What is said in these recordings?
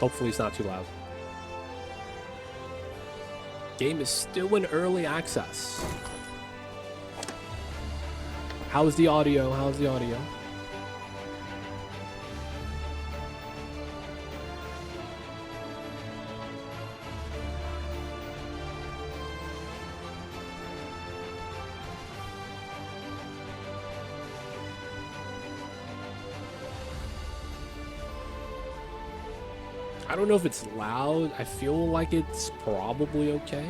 Hopefully it's not too loud. Game is still in early access. How's the audio? How's the audio? I don't know if it's loud. I feel like it's probably okay.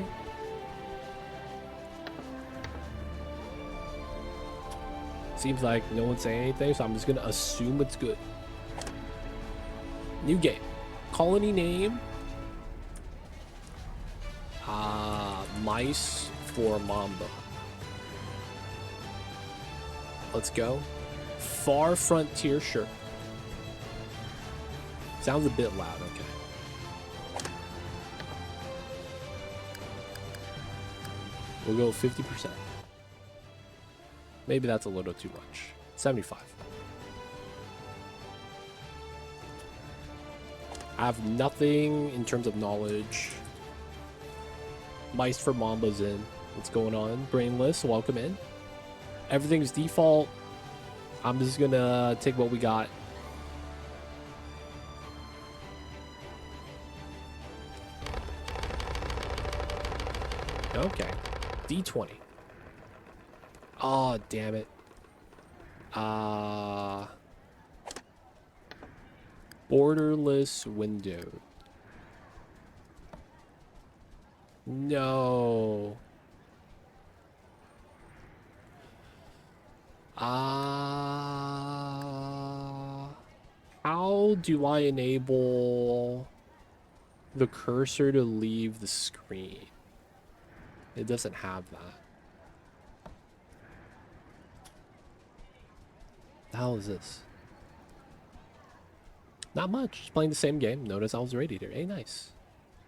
Seems like no one's saying anything, so I'm just gonna assume it's good. New game. Colony name. Mice for Mamba. Let's go. Far Frontier, sure. Sounds a bit loud, okay. We'll go 50%. Maybe that's a little too much. 75. I have nothing in terms of knowledge. Mice for Mamba's in. What's going on? Brainless, welcome in. Everything's default. I'm just gonna take what we got. Okay. D20. Oh, damn it. Borderless window. No. How do I enable the cursor to leave the screen? It doesn't have that. The hell is this? Not much. Just playing the same game. Notice I was ready there. Hey, nice.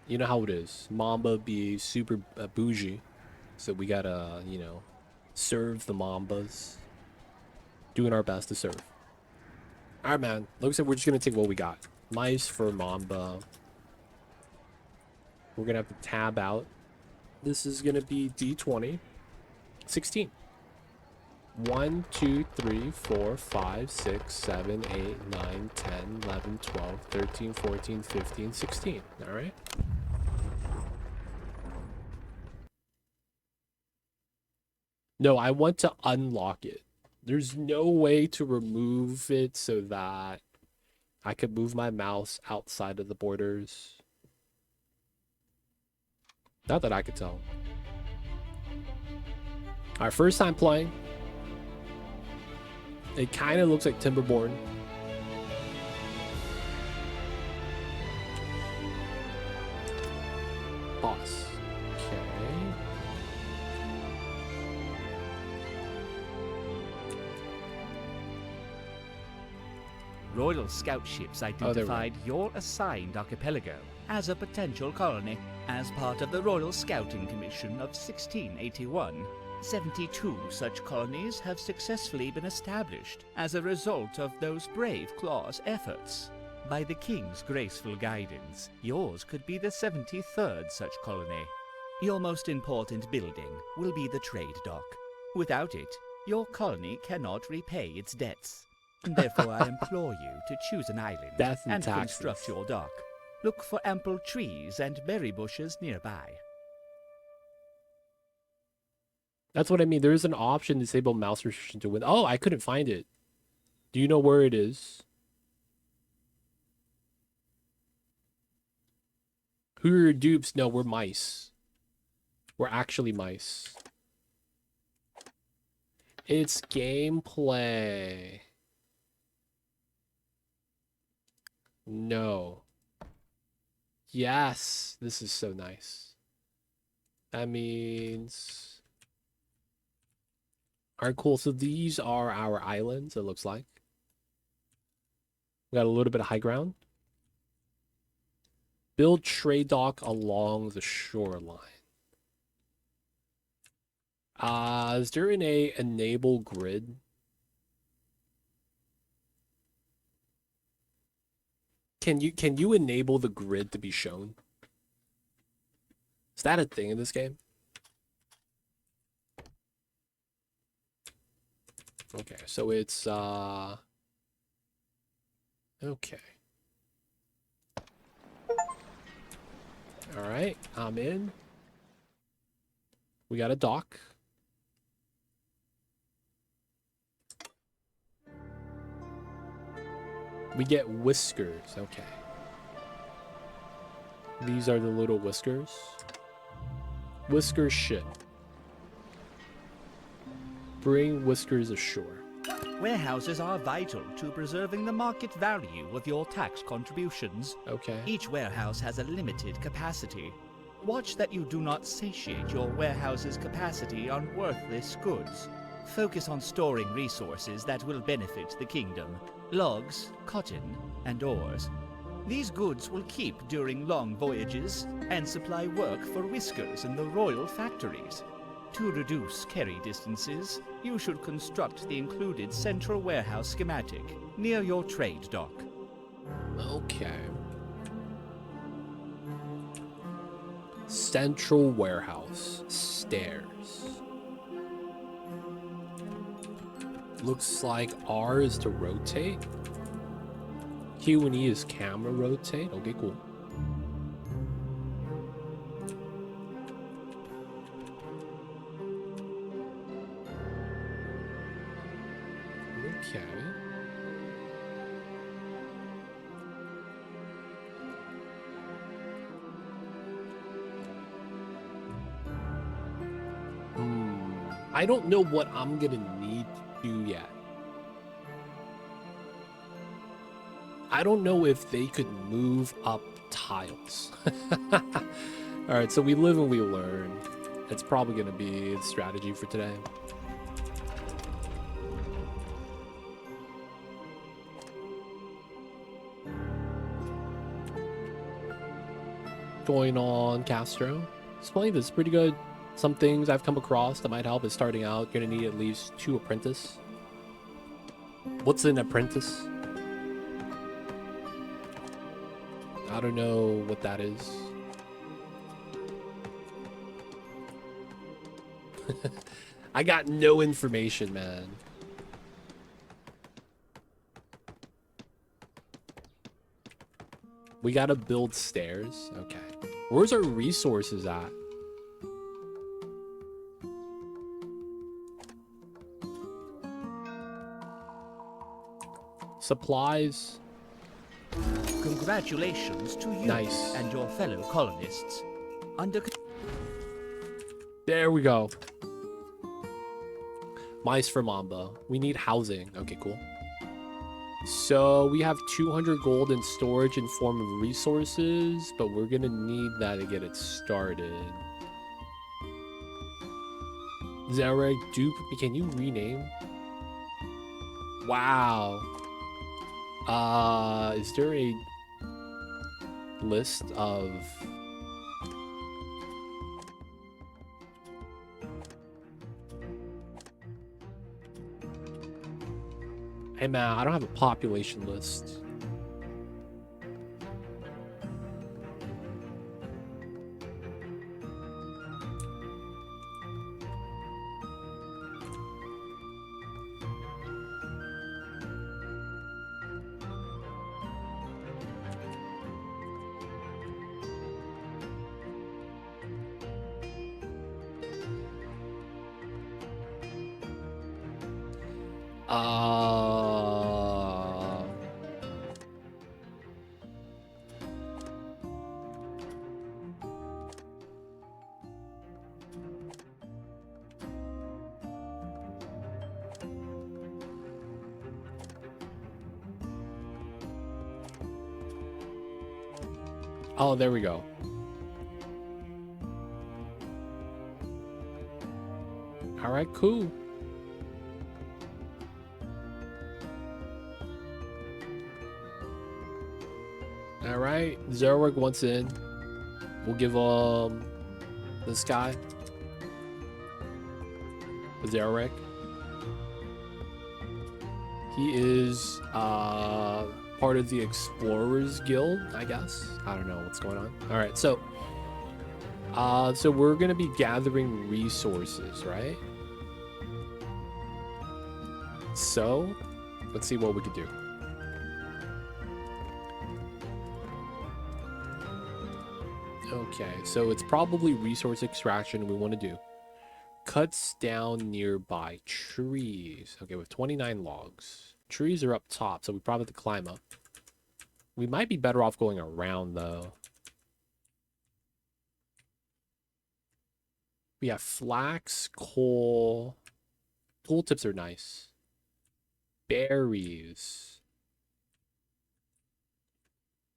You know how it is. Mamba be super bougie. So we gotta, you know, serve the Mambas. Doing our best to serve. Alright, man. Looks like we're just gonna take what we got. Mice for Mamba. We're gonna have to tab out. This is gonna be D20. 16. 1, 2, 3, 4, 5, 6, 7, 8, 9, 10, 11, 12, 13, 14, 15, 16. Alright. No, I want to unlock it. There's no way to remove it so that I could move my mouse outside of the borders. Not that I could tell. Our first time playing. It kind of looks like Timberborn. Boss. Okay. Royal Scout ships identified your assigned archipelago as a potential colony. As part of the Royal Scouting Commission of 1681, 72 such colonies have successfully been established as a result of those brave Claw's efforts. By the King's graceful guidance, yours could be the 73rd such colony. Your most important building will be the trade dock. Without it, your colony cannot repay its debts. Therefore, I implore you to choose an island and construct your dock. Look for ample trees and berry bushes nearby. That's what I mean. There is an option to disable mouse restriction to win. Oh, I couldn't find it. Do you know where it is? Who are your dupes? No, we're mice. We're actually mice. It's gameplay. No. Yes, this is so nice. That means... Alright, cool. So these are our islands, it looks like. We got a little bit of high ground. Build trade dock along the shoreline. Is there an enable grid? can you enable the grid to be shown? Is that a thing in this game? Okay, so it's okay. All right, I'm in. We got a dock. We get Whiskers. Okay. These are the little Whiskers. Whiskers ship. Bring Whiskers ashore. Warehouses are vital to preserving the market value of your tax contributions. Okay. Each warehouse has a limited capacity. Watch that you do not satiate your warehouse's capacity on worthless goods. Focus on storing resources that will benefit the kingdom. Logs, cotton, and ores. These goods will keep during long voyages and supply work for Whiskers in the royal factories. To reduce carry distances, you should construct the included central warehouse schematic near your trade dock. Okay. Central warehouse. Stairs. Looks like R is to rotate. Q and E is camera rotate. Okay, cool. Okay. I don't know what I'm gonna need to do yet. I don't know if they could move up tiles. Alright, so we live and we learn. It's probably gonna be the strategy for today. Going on Castro. It's playing this pretty good. Some things I've come across that might help is starting out. You're gonna need at least 2 apprentice. What's an apprentice? I don't know what that is. I got no information, man. We gotta build stairs. Okay. Where's our resources at? Supplies. Congratulations to you and your fellow colonists. There we go. Mice for Mamba. We need housing. Okay, cool. So we have 200 gold in storage in form of resources, but we're gonna need that to get it started. Zarek, dupe. Can you rename? Wow. Is there a list of Hey man, I don't have a population list. Oh, there we go. All right, cool. All right, Zerwig wants in. We'll give this guy Zerwig. He is part of the Explorers Guild, I guess. I don't know what's going on. All right, so we're gonna be gathering resources, right? So let's see what we could do. Okay, so it's probably resource extraction we want to do. Cuts down nearby trees. Okay, with 29 logs. Trees are up top, so we probably have to climb up. We might be better off going around, though. We have flax, coal. Tooltips are nice. Berries.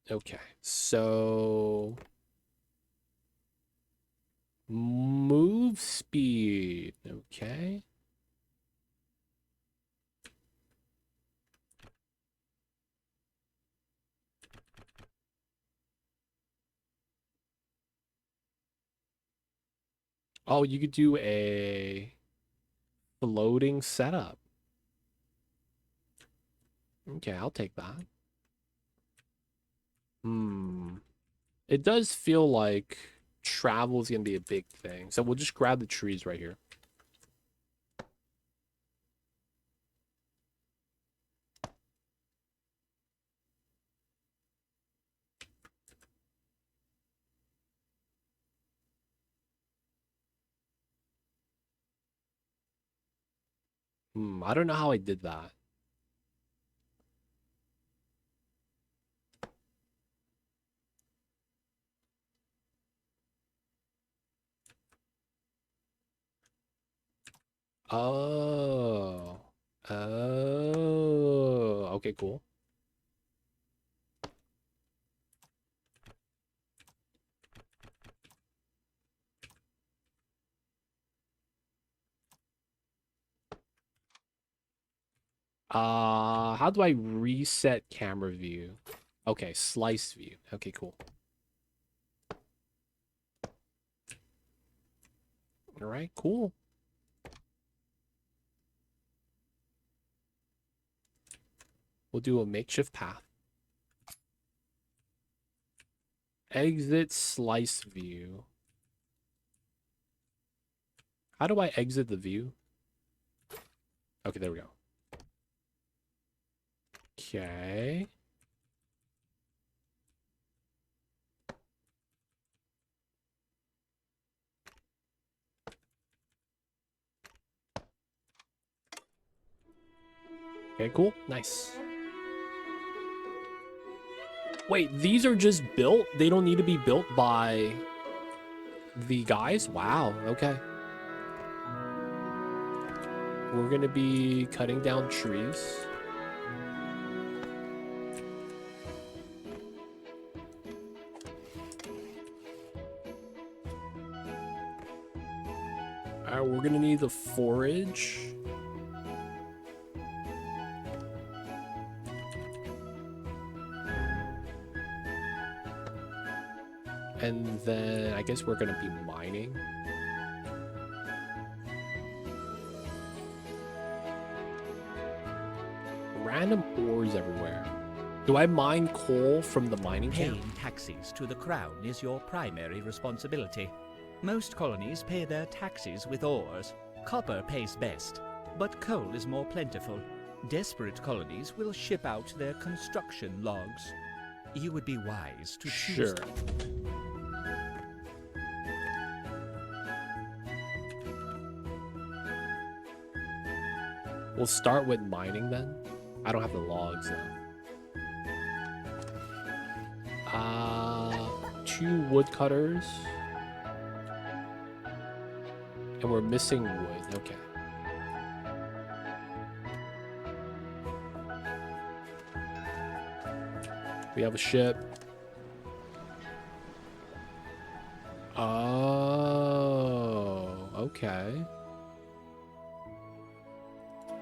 Okay, so... Move speed. Okay. Oh, you could do a floating setup. Okay, I'll take that. It does feel like travel is going to be a big thing. So we'll just grab the trees right here. I don't know how I did that. Oh. Oh. Okay, cool. How do I reset camera view? Okay, slice view. Okay, cool. All right, cool. We'll do a makeshift path. Exit slice view. How do I exit the view? Okay, there we go. Okay. Okay, cool. Nice. Wait, these are just built? They don't need to be built by the guys? Wow, okay. We're gonna be cutting down trees. Alright, we're gonna need the forage. And then I guess we're gonna be mining. Random ores everywhere. Do I mine coal from the mining camp? Paying taxes to the crown is your primary responsibility. Most colonies pay their taxes with ores. Copper pays best, but coal is more plentiful. Desperate colonies will ship out their construction logs. You would be wise to choose them. We'll start with mining then. I don't have the logs though. 2 woodcutters. And we're missing wood. Okay. We have a ship. Oh, okay.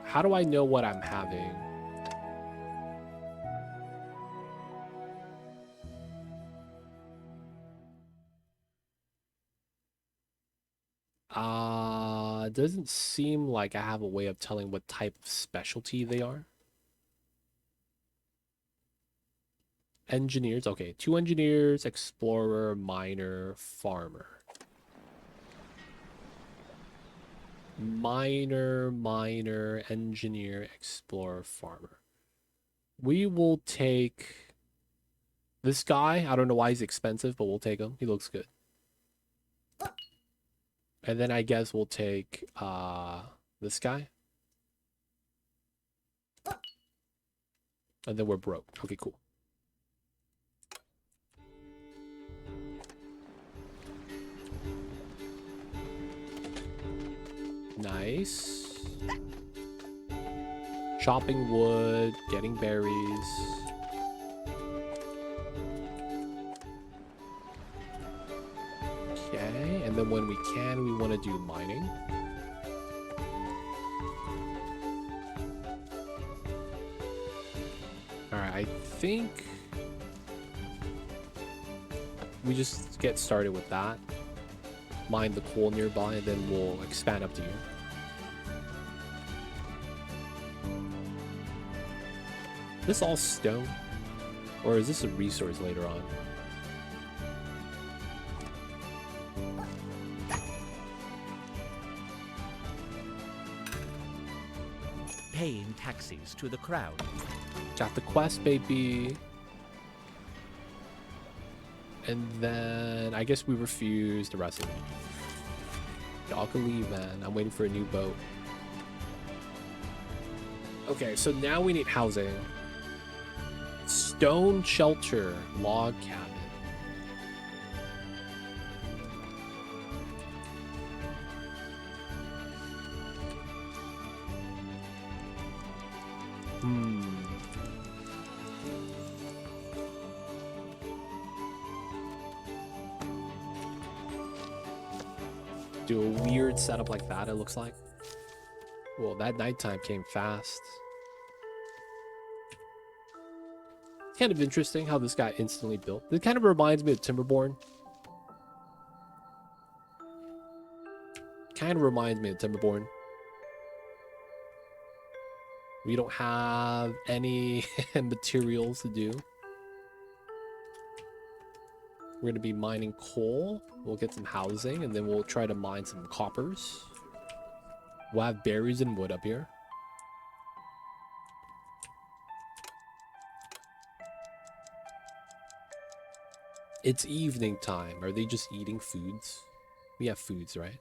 How do I know what I'm having? It doesn't seem like I have a way of telling what type of specialty they are. Engineers. Okay, 2 engineers, explorer, miner, farmer. Miner, engineer, explorer, farmer. We will take this guy. I don't know why he's expensive, but we'll take him. He looks good. And then I guess we'll take this guy. And then we're broke. Okay, cool. Nice. Chopping wood, getting berries. Okay, and then when we can, we want to do mining. Alright, I think we just get started with that. Mine the coal nearby, and then we'll expand up to you. This all stone? Or is this a resource later on? Paying taxis to the crowd. Got the quest, baby. And then I guess we refuse the rest of it. Y'all can leave, man. I'm waiting for a new boat. Okay, so now we need housing. Stone shelter, log cabin. Do a weird setup like that, it looks like. Well, that nighttime came fast. It's kind of interesting how this got instantly built. It kind of reminds me of Timberborn. We don't have any materials to do. We're going to be mining coal. We'll get some housing, and then we'll try to mine some coppers. We'll have berries and wood up here. It's evening time. Are they just eating foods? We have foods, right?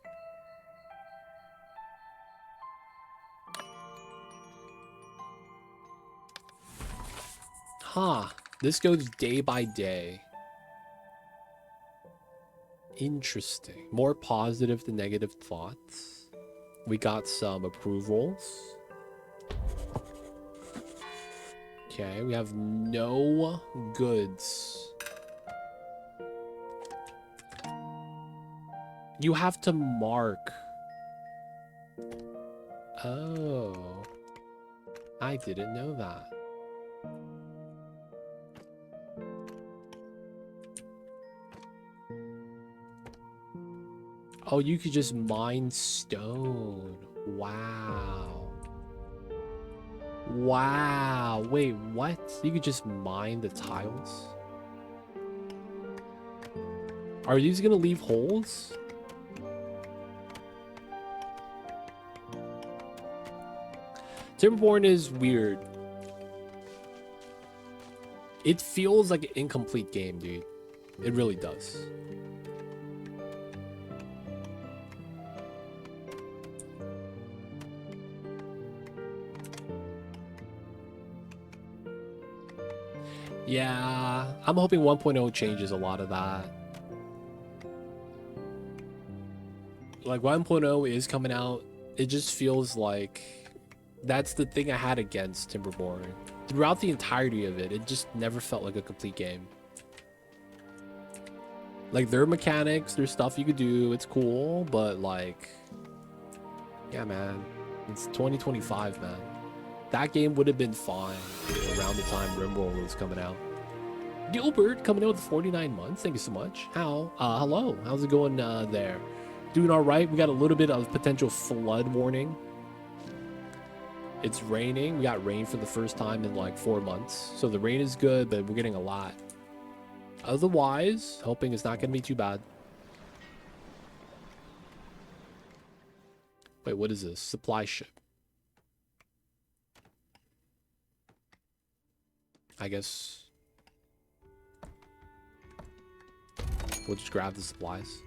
Huh. This goes day by day. Interesting. More positive than negative thoughts. We got some approvals. Okay, we have no goods. You have to mark. Oh. I didn't know that. Oh, you could just mine stone. Wow. Wow. Wait, what? You could just mine the tiles? Are these gonna leave holes? Timberborn is weird. It feels like an incomplete game, dude. It really does. Yeah, I'm hoping 1.0 changes a lot of that. Like 1.0 is coming out. It just feels like that's the thing I had against Timberborn. Throughout the entirety of it, it just never felt like a complete game. Like their mechanics, their stuff you could do, it's cool, but like, yeah, man, it's 2025, man. That game would have been fine around the time RimWorld was coming out. Gilbert coming out with 49 months. Thank you so much. Hello. How's it going there? Doing all right. We got a little bit of potential flood warning. It's raining. We got rain for the first time in like 4 months. So the rain is good, but we're getting a lot. Otherwise, hoping it's not going to be too bad. Wait, what is this? Supply ship. I guess we'll just grab the supplies.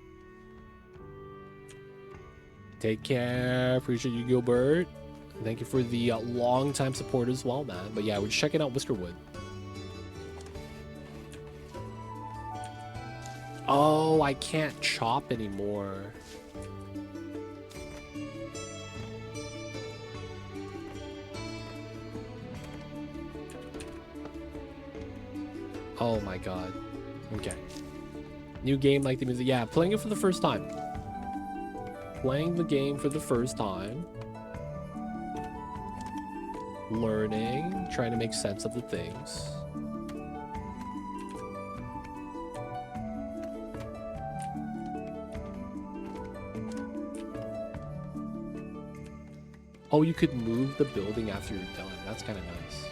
Take care. Appreciate you, Gilbert. Thank you for the long-time support as well, man. But yeah, we're just checking out Whiskerwood. Oh, I can't chop anymore. Oh my god. Okay. New game like the music. Yeah, playing it for the first time. Playing the game for the first time. Learning. Trying to make sense of the things. Oh, you could move the building after you're done. That's kind of nice.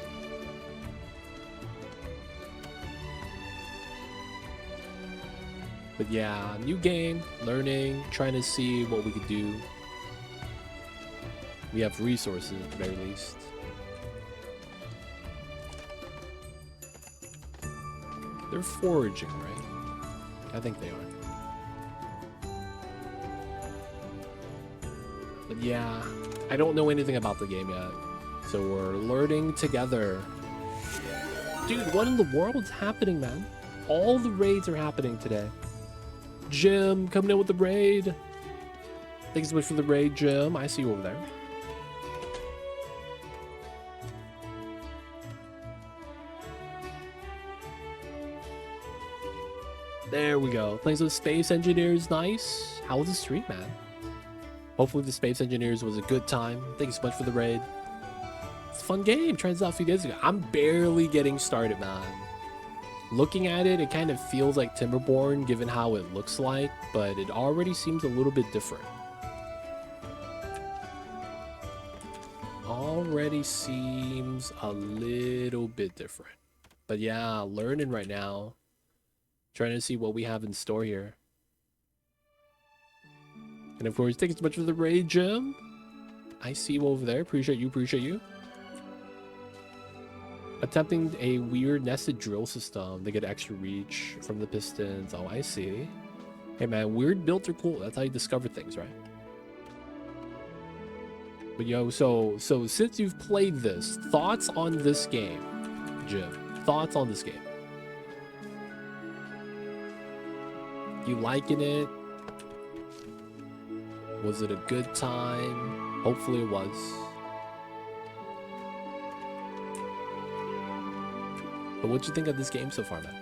But yeah, new game, learning, trying to see what we could do. We have resources at the very least. They're foraging, right? I think they are. But yeah, I don't know anything about the game yet. So we're learning together. Dude, what in the world's happening, man? All the raids are happening today. Jim, coming in with the raid. Thanks so much for the raid, Jim. I see you over there. There we go. Thanks to the Space Engineers. Nice. How was the stream, man? Hopefully the Space Engineers was a good time. Thank you so much for the raid. It's a fun game. Tried this out a few days ago. I'm barely getting started, man. Looking at it, it kind of feels like Timberborn, given how it looks like, but it already seems a little bit different. Already seems a little bit different. But yeah, learning right now. Trying to see what we have in store here. And of course, thanks so much for the raid, Jim. I see you over there. Appreciate you, appreciate you. Attempting a weird nested drill system to get extra reach from the pistons. Oh, I see. Hey man, weird builds are cool. That's how you discover things, right? But yo, so since you've played this, thoughts on this game, Jim? Thoughts on this game? You liking it? Was it a good time? Hopefully it was. But what'd you think of this game so far, man?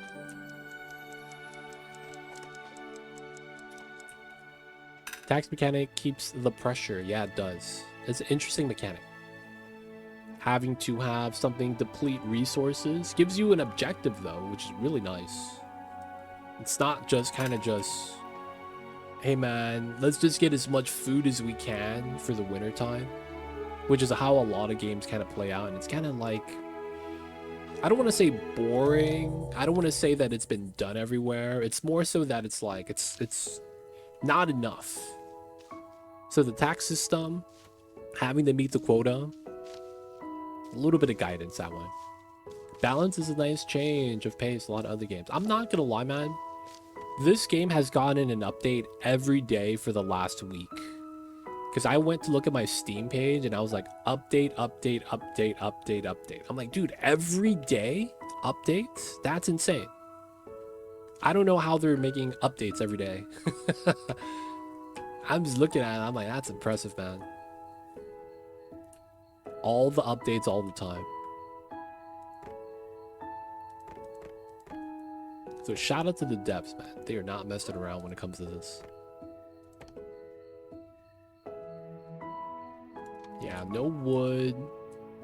Tax mechanic keeps the pressure. Yeah, it does. It's an interesting mechanic. Having to have something deplete resources gives you an objective, though, which is really nice. It's not just kind of just, hey man, let's just get as much food as we can for the winter time, which is how a lot of games kind of play out. And it's kind of like, I don't want to say boring. I don't want to say that it's been done everywhere. It's more so that it's like, it's not enough. So the tax system, having to meet the quota, a little bit of guidance that way. Balance is a nice change of pace. A lot of other games. I'm not going to lie, man. This game has gotten an update every day for the last week. Because I went to look at my Steam page and I was like, update, update, update, update, update. I'm like, dude, every day updates? That's insane. I don't know how they're making updates every day. I'm just looking at it. I'm like, that's impressive, man. All the updates all the time. So shout out to the devs, man. They are not messing around when it comes to this. Yeah, no wood.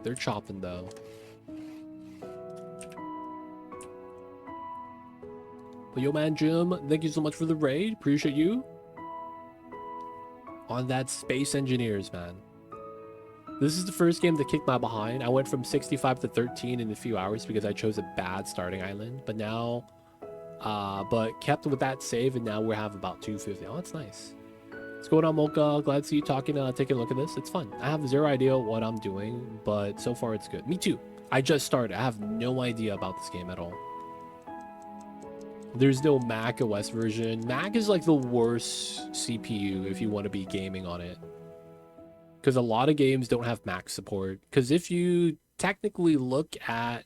They're chopping though. But yo, man, Jim, thank you so much for the raid. Appreciate you. On that Space Engineers, man. This is the first game that kicked my behind. I went from 65 to 13 in a few hours because I chose a bad starting island. But now But kept with that save, and now we have about 250. Oh, that's nice. What's going on, Mocha? Glad to see you talking, taking a look at this. It's fun. I have zero idea what I'm doing, but so far it's good. Me too. I just started. I have no idea about this game at all. There's no Mac OS version. Mac is like the worst CPU if you want to be gaming on it. Because a lot of games don't have Mac support. Because if you technically look at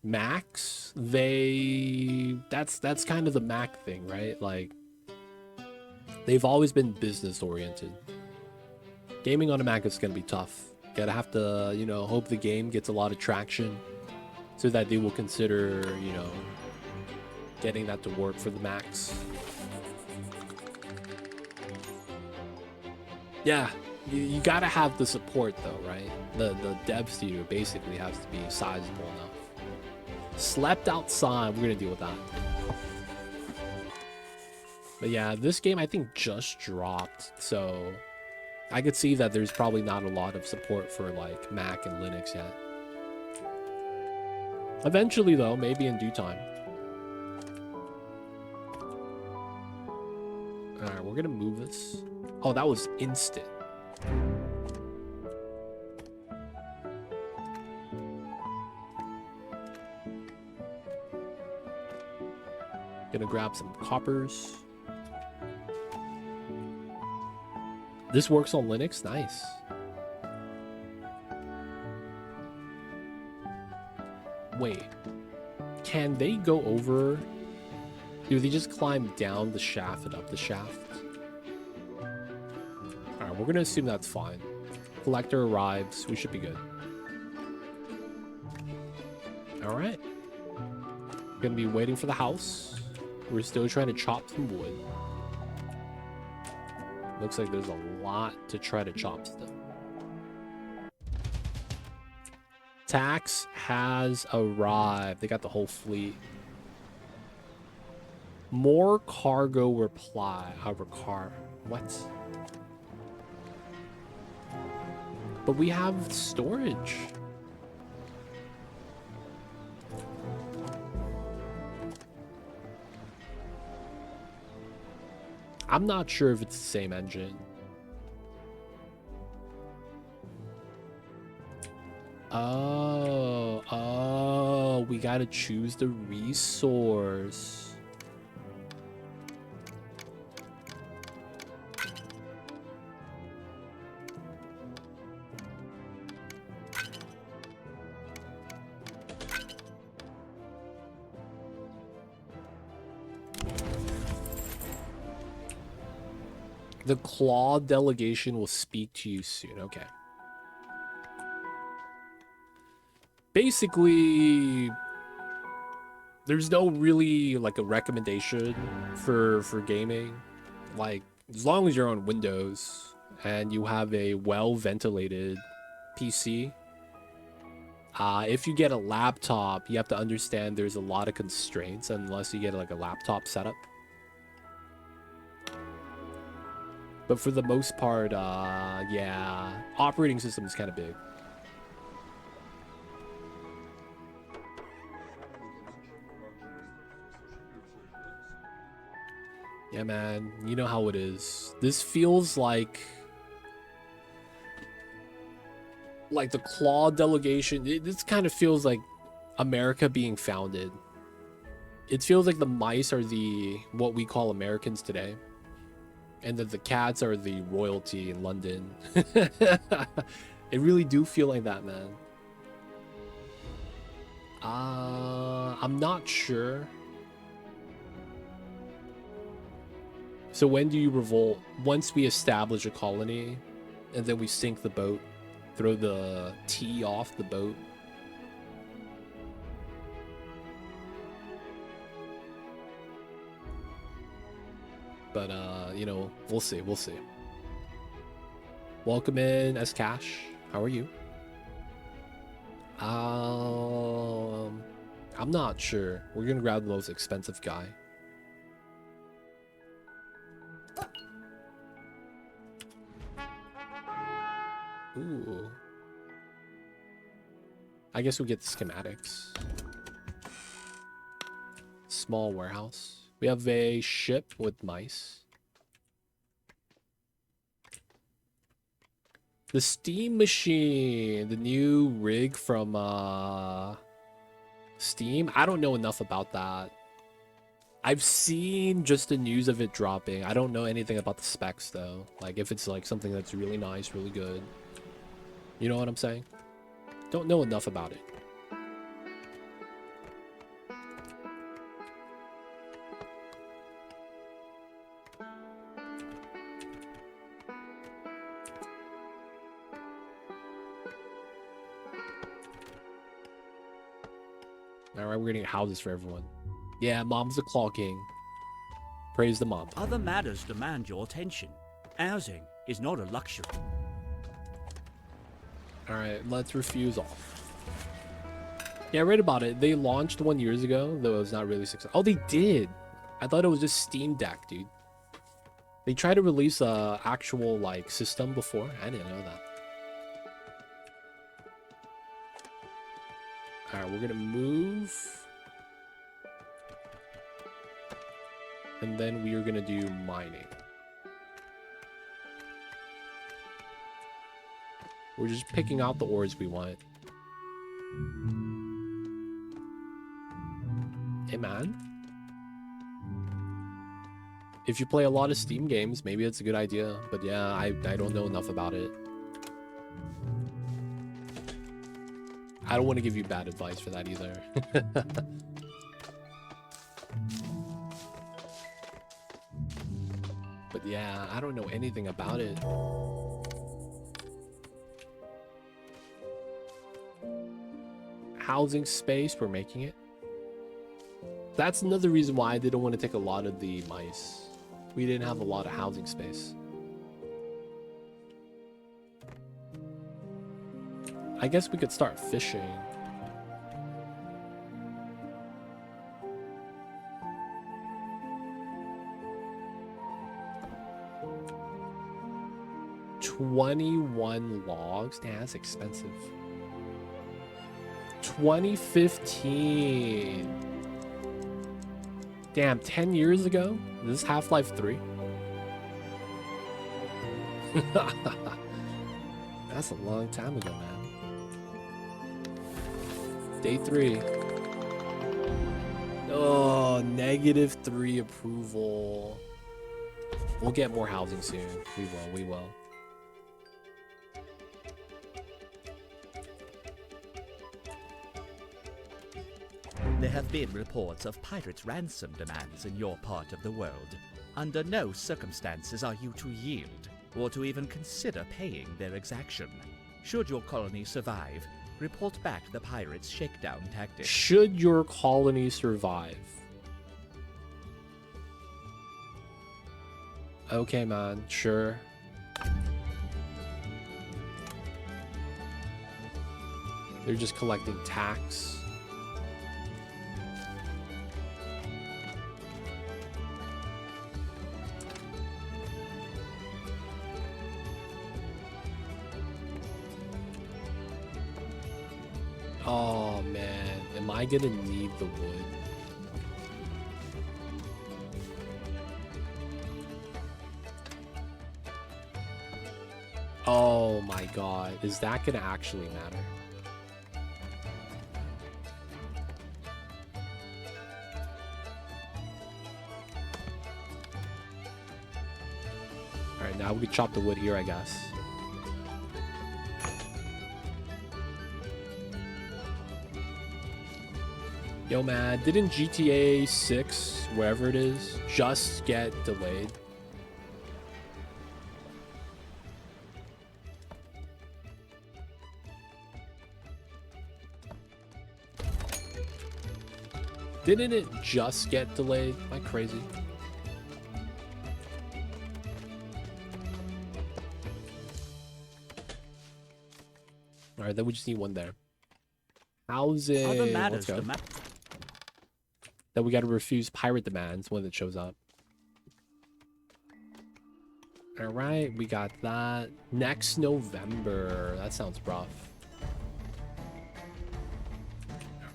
Macs, that's kind of the Mac thing, right? Like, they've always been business oriented. Gaming on a Mac is gonna be tough. Gotta have to, you know, hope the game gets a lot of traction so that they will consider, you know, getting that to work for the Macs. Yeah, you gotta have the support though, right? The dev studio basically has to be sizable enough. Slept outside, we're gonna deal with that. But yeah, this game I think just dropped, so I could see that there's probably not a lot of support for like Mac and Linux yet. Eventually though, maybe in due time. Alright, we're gonna move this. Oh, that was instant. Gonna grab some coppers. This works on Linux? Nice. Wait. Can they go over? Do they just climb down the shaft and up the shaft? Alright, we're gonna assume that's fine. Collector arrives. We should be good. Alright. Gonna be waiting for the house. We're still trying to chop some wood. Looks like there's a lot to try to chop still. Tax has arrived. They got the whole fleet. More cargo reply. What? But we have storage. I'm not sure if it's the same engine. Oh, we gotta choose the resource. The Claw delegation will speak to you soon. Okay. Basically, there's no really like a recommendation for gaming. Like, as long as you're on Windows and you have a well-ventilated PC, if you get a laptop, you have to understand there's a lot of constraints unless you get like a laptop setup. But for the most part, yeah, operating system is kind of big. Yeah, man, you know how it is. This feels like the Claw delegation. This kind of feels like America being founded. It feels like the mice are what we call Americans today. And that the cats are the royalty in London. It really do feel like that, man. I'm not sure. So when do you revolt? Once we establish a colony, and then we sink the boat, throw the tea off the boat. But, you know, we'll see. We'll see. Welcome in, S Cash. How are you? I'm not sure. We're gonna grab the most expensive guy. Ooh. I guess we get the schematics. Small warehouse. We have a ship with mice. The steam machine, the new rig from Steam. I don't know enough about that. I've seen just the news of it dropping. I don't know anything about the specs though. Like if it's like something that's really nice, really good. You know what I'm saying? Don't know enough about it. Alright, we're gonna get houses for everyone. Yeah, mom's the claw king. Praise the mom. Other matters demand your attention. Housing is not a luxury. Alright, let's refuse all. Yeah, I read about it. They launched 1 year ago, though it was not really successful. Oh, they did! I thought it was just Steam Deck, dude. They tried to release a actual, like, system before. I didn't know that. Alright, we're gonna move. And then we are gonna do mining. We're just picking out the ores we want. Hey, man. If you play a lot of Steam games, maybe it's a good idea. But yeah, I don't know enough about it. I don't want to give you bad advice for that either. But yeah, I don't know anything about it. Housing space, we're making it. That's another reason why I didn't want to take a lot of the mice. We didn't have a lot of housing space. I guess we could start fishing. $21 logs? Damn, that's expensive. 2015. Damn, 10 years ago? Is this Half-Life 3? That's a long time ago, man. Day 3. Oh, -3 approval. We'll get more housing soon. We will. There have been reports of pirates' ransom demands in your part of the world. Under no circumstances are you to yield, or to even consider paying their exaction. Should your colony survive, report back the pirates' shakedown tactics. Should your colony survive? Okay, man, sure. They're just collecting tax. Oh man, am I gonna need the wood? Oh my god, is that gonna actually matter? Alright, now we can chop the wood here, I guess. Yo, man, didn't GTA 6, wherever it is, just get delayed? Didn't it just get delayed? Am I crazy? Alright, then we just need one there. Housing. Other matters Let's go. Then we gotta refuse pirate demands when it shows up. Alright, we got that. Next November. That sounds rough.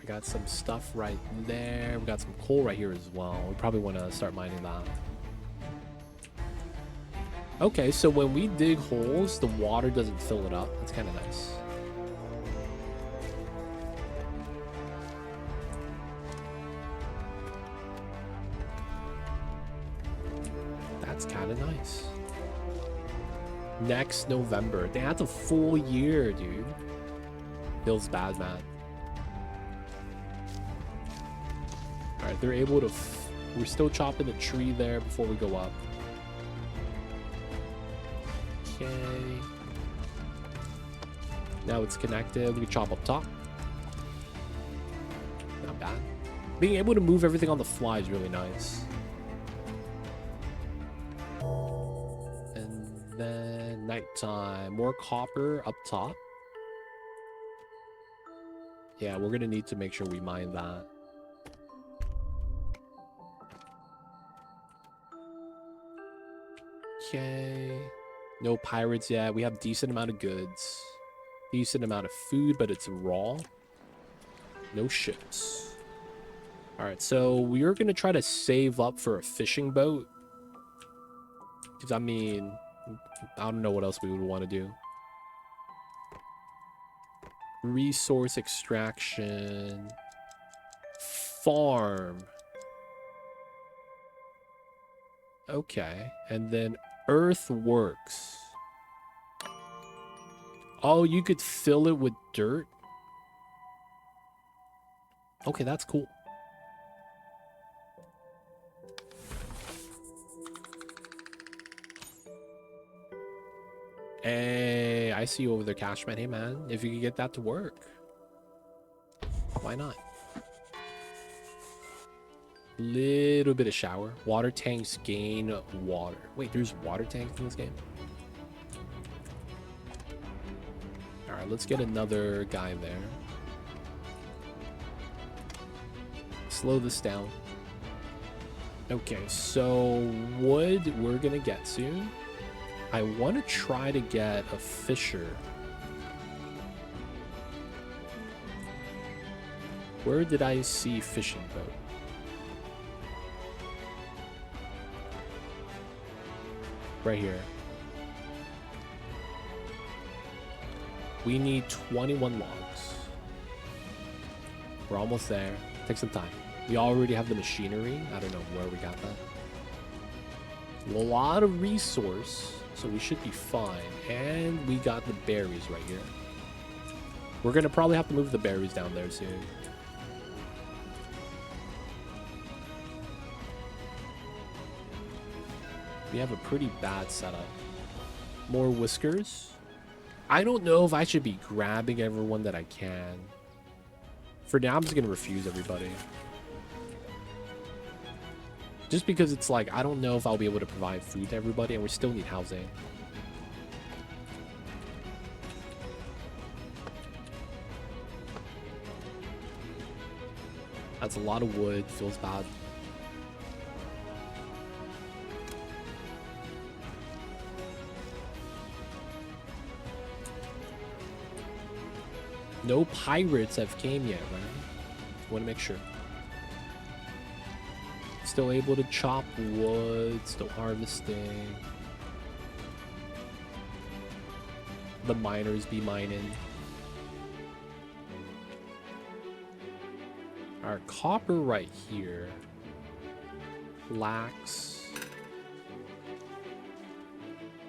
We got some stuff right there. We got some coal right here as well. We probably want to start mining that. Okay, so when we dig holes, the water doesn't fill it up. That's kind of nice. That's kind of nice. Next November. Damn, that's a full year, dude. Feels bad, man. Alright, they're able to... We're still chopping a tree there before we go up. Okay. Now it's connected. We can chop up top. Not bad. Being able to move everything on the fly is really nice. And then nighttime. More copper up top. Yeah, we're gonna need to make sure we mine that. Okay. No pirates yet. We have decent amount of goods. Decent amount of food, but it's raw. No ships. Alright, so we are going to try to save up for a fishing boat. Because, I mean, I don't know what else we would want to do. Resource extraction. Farm. Okay, and then earthworks. Oh, you could fill it with dirt? Okay, that's cool. Hey, I see you over there, Cashman. Hey, man, if you could get that to work, why not? Little bit of shower. Water tanks gain water. Wait, there's water tanks in this game? Alright, let's get another guy there. Slow this down. Okay, so wood we're gonna get soon. I want to try to get a fisher. Where did I see fishing boat? Right here. We need 21 logs. We're almost there. Take some time. We already have the machinery. I don't know where we got that. A lot of resource, so we should be fine. And we got the berries right here. We're gonna probably have to move the berries down there soon. We have a pretty bad setup. More whiskers. I don't know if I should be grabbing everyone that I can. For now, I'm just going to refuse everybody. Just because it's like, I don't know if I'll be able to provide food to everybody, and we still need housing. That's a lot of wood. Feels bad. No pirates have came yet, right? Want to make sure. Still able to chop wood, still harvesting. The miners be mining. Our copper right here. Flax.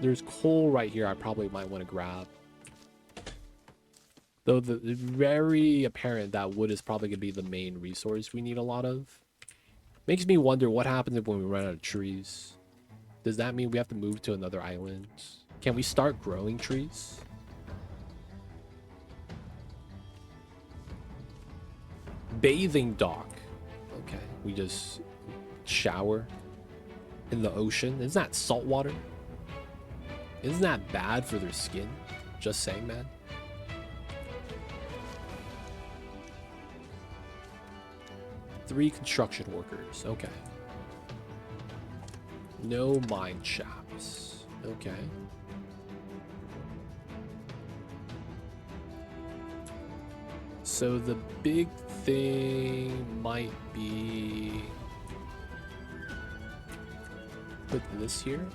There's coal right here I probably might want to grab. Though it's very apparent that wood is probably going to be the main resource we need a lot of. Makes me wonder what happens when we run out of trees. Does that mean we have to move to another island? Can we start growing trees? Bathing dock. Okay, we just shower in the ocean. Isn't that salt water? Isn't that bad for their skin? Just saying, man. Three construction workers. Okay. No mine shafts. Okay. So the big thing might be put this here.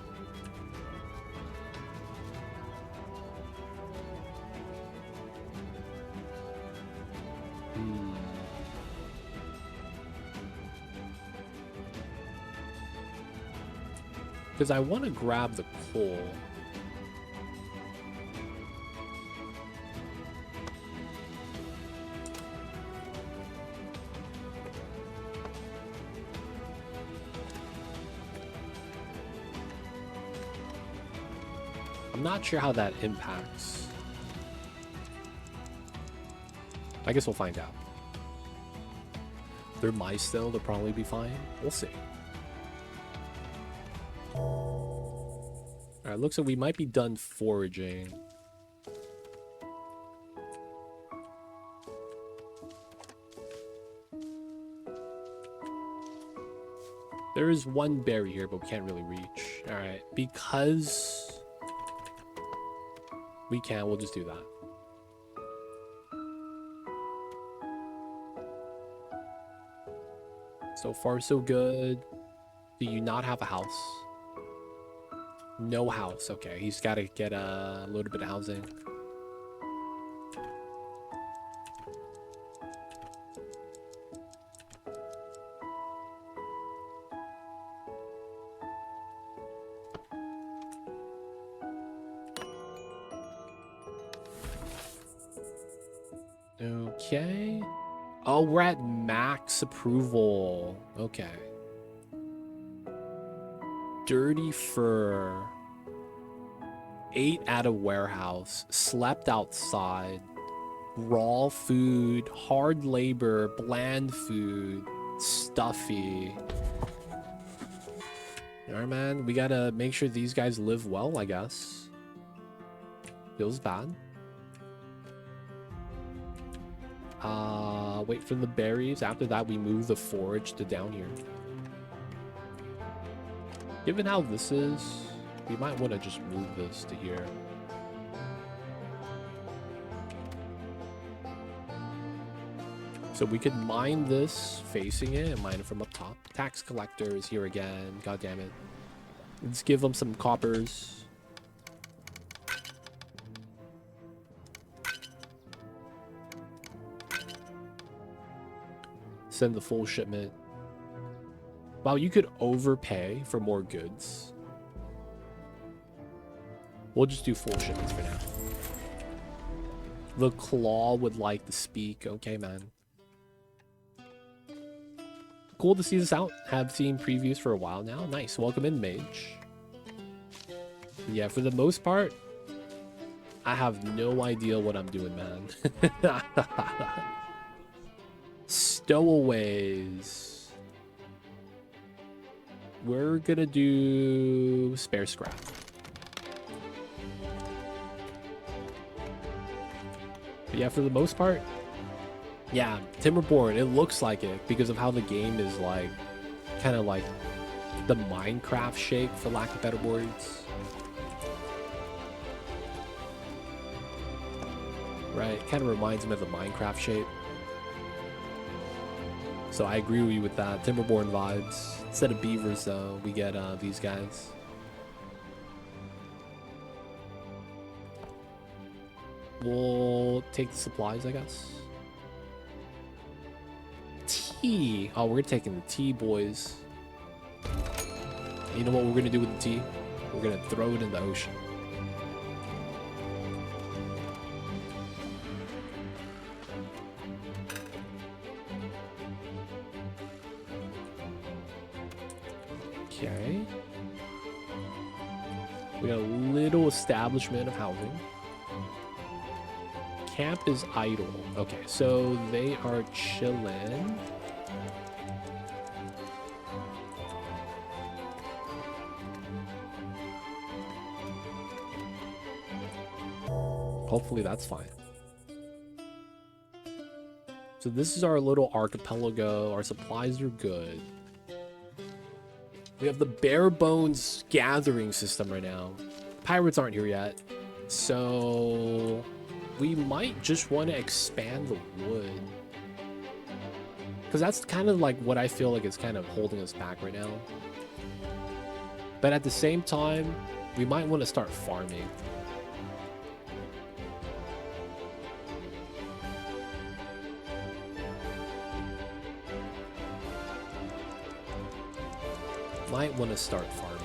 Because I want to grab the coal. I'm not sure how that impacts. I guess we'll find out. They're mice still, they'll probably be fine. We'll see. Alright, looks like we might be done foraging. There is one berry here, but we can't really reach. Alright, because we can, we'll just do that. So far, so good. Do you not have a house? No house. Okay, he's got to get a little bit of housing. Okay. Oh, we're at max approval. Okay. Dirty fur. Ate at a warehouse. Slept outside. Raw food. Hard labor. Bland food. Stuffy. Alright, man. We gotta make sure these guys live well, I guess. Feels bad. Wait for the berries. After that, we move the forage to down here. Given how this is, we might want to just move this to here. So we could mine this facing it and mine it from up top. Tax collector is here again. God damn it. Let's give them some coppers. Send the full shipment. Wow, you could overpay for more goods. We'll just do full shipments for now. The claw would like to speak. Okay, man. Cool to see this out. Have seen previews for a while now. Nice. Welcome in, Mage. Yeah, for the most part, I have no idea what I'm doing, man. Stowaways. We're gonna do spare scrap. But yeah, for the most part, yeah, Timberborn, it looks like it because of how the game is like, kind of like the Minecraft shape, for lack of better words. Right, kind of reminds me of the Minecraft shape. So I agree with you with that. Timberborn vibes. Instead of beavers, though, we get these guys. We'll take the supplies, I guess. Tea. Oh, we're taking the tea, boys. You know what we're going to do with the tea? We're going to throw it in the ocean. Okay. We got a little establishment of housing. Camp is idle. Okay, so they are chilling. Hopefully that's fine. So this is our little archipelago. Our supplies are good. We have the bare bones gathering system right now. Pirates aren't here yet. So we might just want to expand the wood. Because that's kind of like what I feel like is kind of holding us back right now. But at the same time, we might want to start farming. Might want to start farming.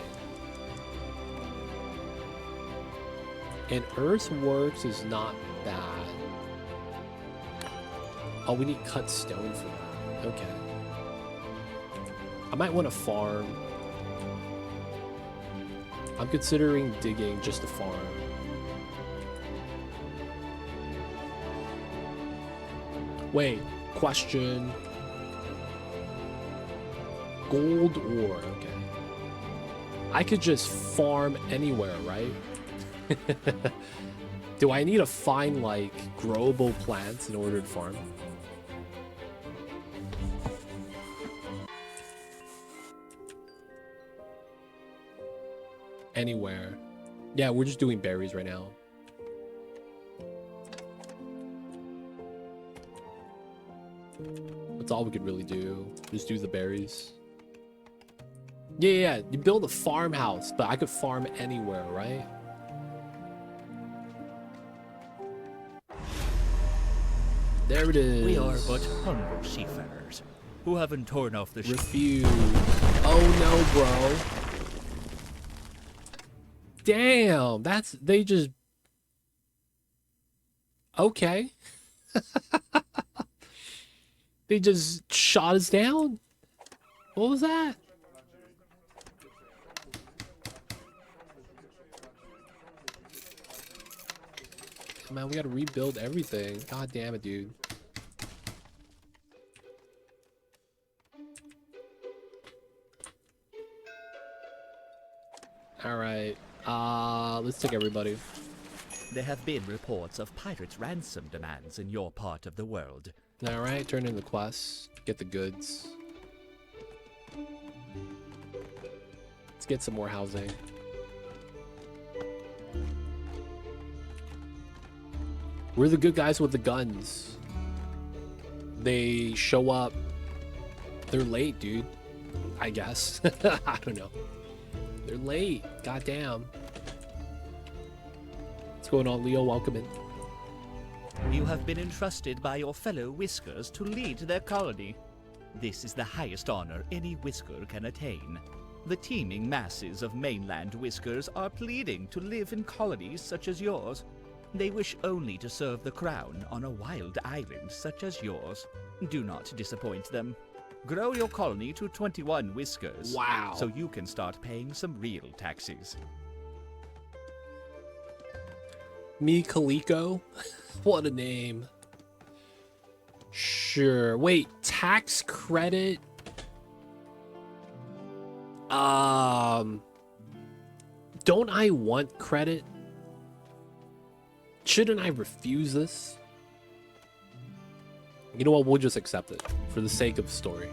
And earthworks is not bad. Oh, we need cut stone for that. Okay. I might want to farm. I'm considering digging just to farm. Wait, question. Gold ore, okay. I could just farm anywhere, right? Do I need to find, like, growable plants in order to farm? Anywhere. Yeah, we're just doing berries right now. That's all we could really do. Just do the berries. Yeah. You build a farmhouse, but I could farm anywhere, right? There it is. We are but humble seafarers who haven't torn off the refuse. Oh no, bro. Damn, they just... Okay. They just shot us down? What was that? Man, we gotta rebuild everything. God damn it, dude. Alright. Let's take everybody. There have been reports of pirates' ransom demands in your part of the world. Alright, turn in the quests. Get the goods. Let's get some more housing. We're the good guys with the guns. They show up. They're late, dude. I guess. I don't know. They're late. Goddamn. What's going on, Leo? Welcome in. You have been entrusted by your fellow Whiskers to lead their colony. This is the highest honor any Whisker can attain. The teeming masses of mainland Whiskers are pleading to live in colonies such as yours. They wish only to serve the crown on a wild island such as yours. Do not disappoint them. Grow your colony to 21 Whiskers. Wow. So you can start paying some real taxes. Me Kaliko? What a name. Sure. Wait, tax credit? Don't I want credit? Shouldn't I refuse this? You know what? We'll just accept it for the sake of the story.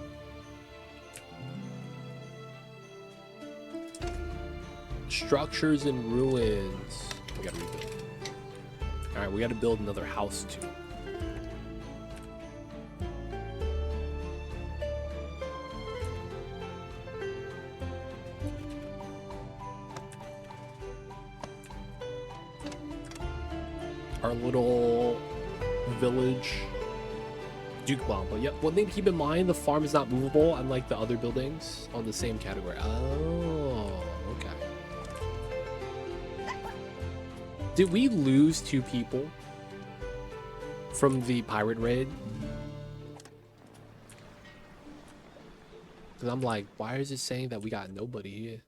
Structures in ruins. We gotta rebuild. Alright, we gotta build another house too. Our little village. Duke Bomba. Yep. One thing to keep in mind, the farm is not movable, unlike the other buildings on the same category. Oh, okay. Did we lose 2 people from the pirate raid? Because I'm like, why is it saying that we got nobody here?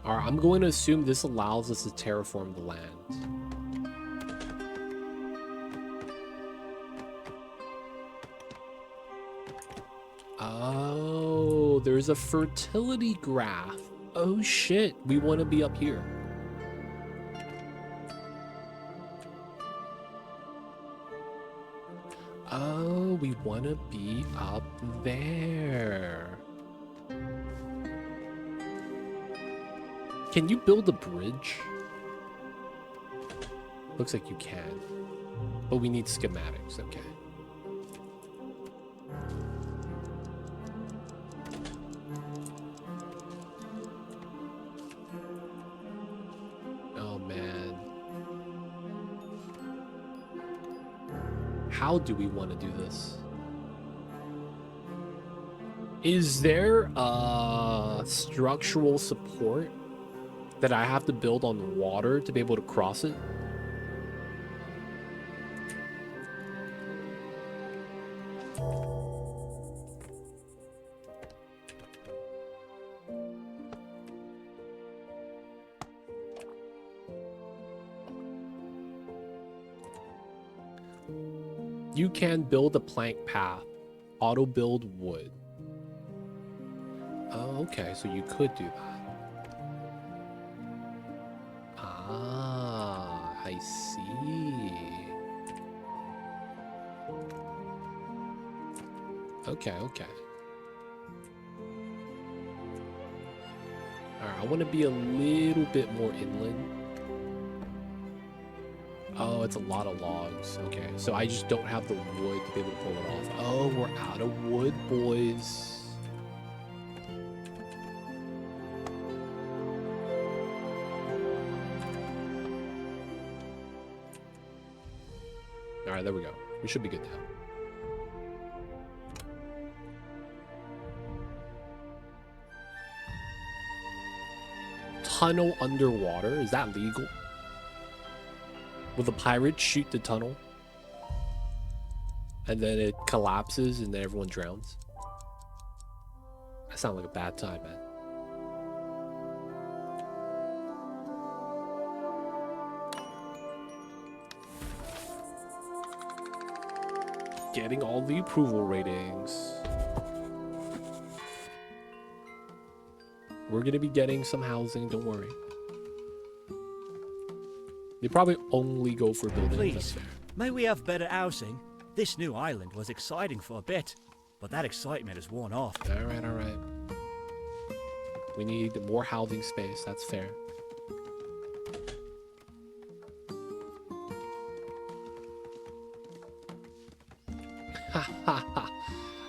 Alright, I'm going to assume this allows us to terraform the land. Oh, there's a fertility graph. Oh shit, we want to be up here. Oh, we want to be up there. Can you build a bridge? Looks like you can. But we need schematics, okay. Oh, man. How do we want to do this? Is there structural support that I have to build on the water to be able to cross it? You can build a plank path. Auto build wood. Oh, okay, so you could do that. Ah, I see. Okay, okay. Alright, I want to be a little bit more inland. Oh, it's a lot of logs. Okay, so I just don't have the wood to be able to pull it off. Oh, we're out of wood, boys. Alright, there we go. We should be good now. Tunnel underwater? Is that legal? Will the pirates shoot the tunnel? And then it collapses and then everyone drowns? That sounds like a bad time, man. Getting all the approval ratings. We're gonna be getting some housing, don't worry. They probably only go for building. Please, may we have better housing? This new island was exciting for a bit, but that excitement has worn off. Alright, alright. We need more housing space, that's fair. Ha ha ha.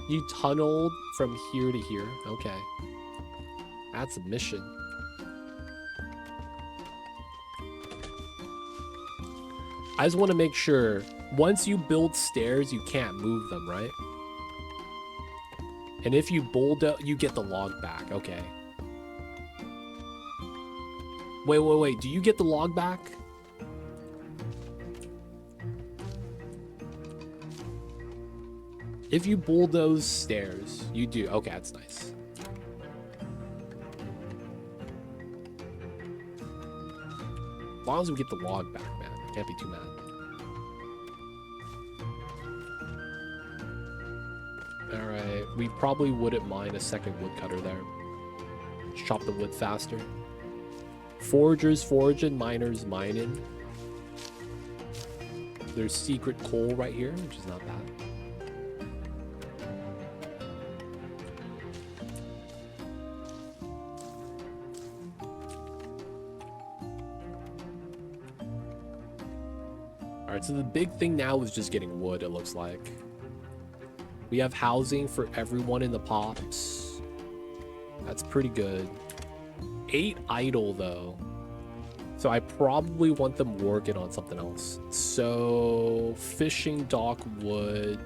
You tunneled from here to here. Okay. That's a mission. I just want to make sure, once you build stairs, you can't move them, right? And if you bulldoze, you get the log back. Okay. Wait. Do you get the log back? If you bulldoze stairs, you do. Okay, that's nice. As long as we get the log back, man. Can't be too mad. Alright, we probably wouldn't mind a second woodcutter there. Chop the wood faster. Foragers foraging, miners mining. There's secret coal right here, which is not bad. Alright, so the big thing now is just getting wood, it looks like. We have housing for everyone in the pops. That's pretty good. 8 idle, though. So I probably want them working on something else. So, fishing dock wood.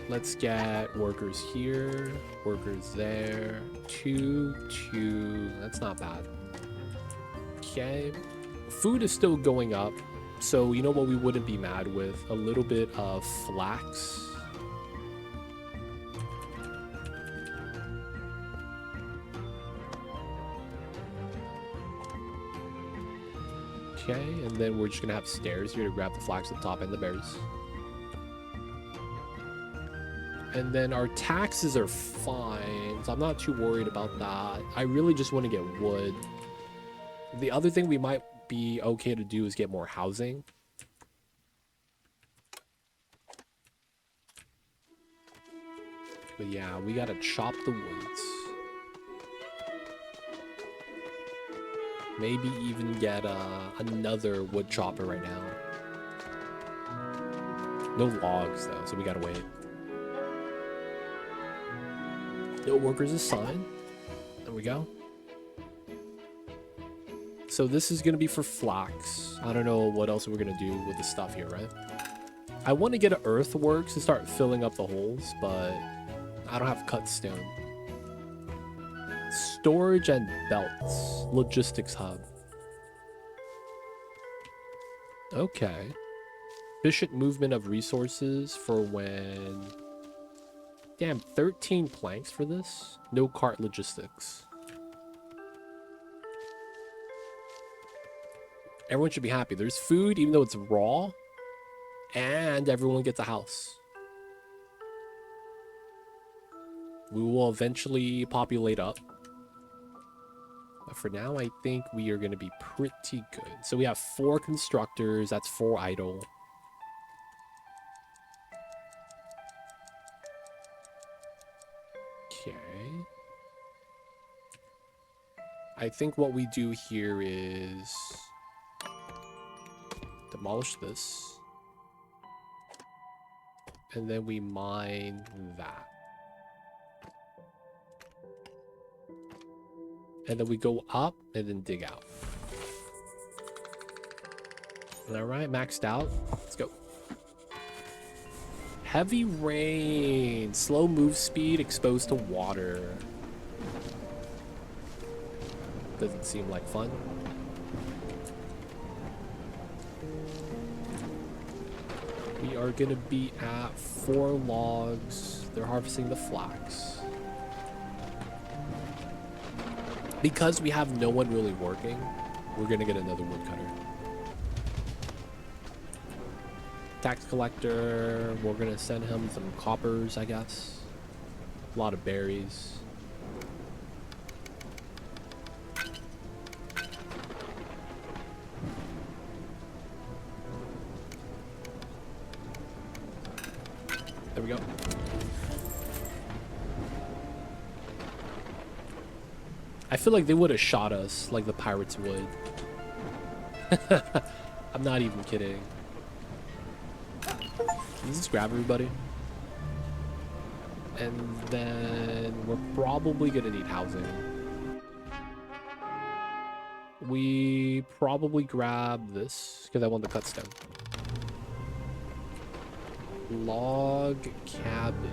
Let's get workers here, workers there. 2. That's not bad. Okay. Food is still going up. So, you know what we wouldn't be mad with? A little bit of flax. Okay, and then we're just gonna have stairs here to grab the flax at the top and the berries. And then our taxes are fine, so I'm not too worried about that. I really just want to get wood. The other thing we might be okay to do is get more housing. But yeah, we gotta chop the woods. Maybe even get another wood chopper right now. No logs though, so we gotta wait. No workers assigned. There we go. So this is gonna be for flax. I don't know what else we're gonna do with the stuff here, right? I want to get an earthworks to start filling up the holes, but I don't have cut stone. Storage and belts. Logistics hub. Okay. Efficient movement of resources for when... Damn, 13 planks for this? No cart logistics. Everyone should be happy. There's food, even though it's raw. And everyone gets a house. We will eventually populate up. But for now, I think we are going to be pretty good. So we have 4 constructors. That's 4 idle. Okay. I think what we do here is demolish this. And then we mine that. And then we go up and then dig out. All right, maxed out. Let's go. Heavy rain. Slow move speed exposed to water. Doesn't seem like fun. We are going to be at 4 logs. They're harvesting the flax. Because we have no one really working, we're going to get another woodcutter. Tax collector, we're going to send him some coppers, I guess. A lot of berries. There we go. I feel like they would have shot us like the pirates would. I'm not even kidding. Let's just grab everybody. And then we're probably gonna need housing. We probably grab this because I want the cut stone. Log cabin.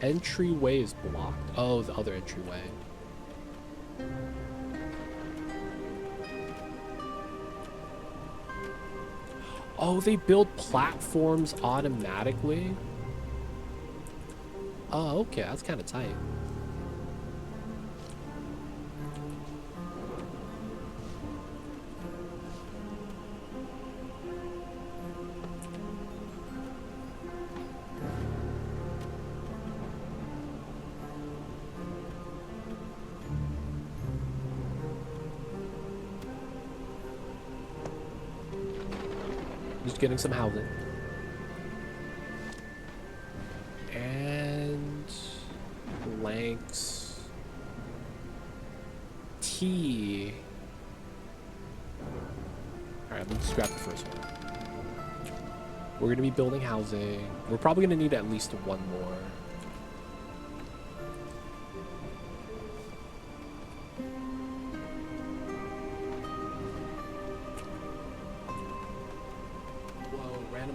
Entryway is blocked. Oh, the other entryway. Oh, they build platforms automatically? Oh, okay. That's kind of tight. Just getting some housing. And blanks. Tea. Alright, let's just grab the first one. We're going to be building housing. We're probably going to need at least one more.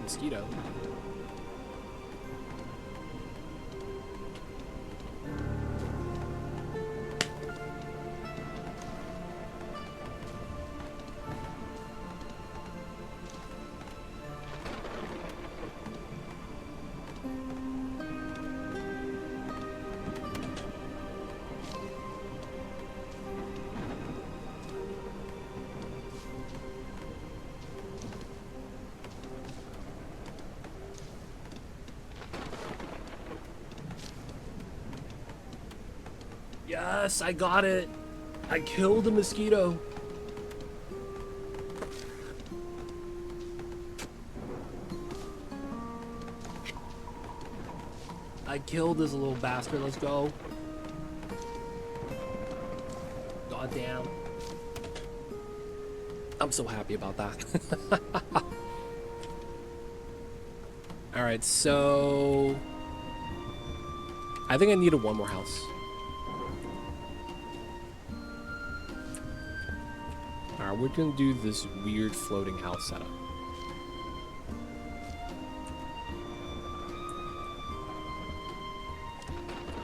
Mosquito. Yes, I got it. I killed a mosquito. I killed this little bastard. Let's go. God damn. I'm so happy about that. Alright, so... I think I needed one more house. Alright, we're gonna do this weird floating house setup.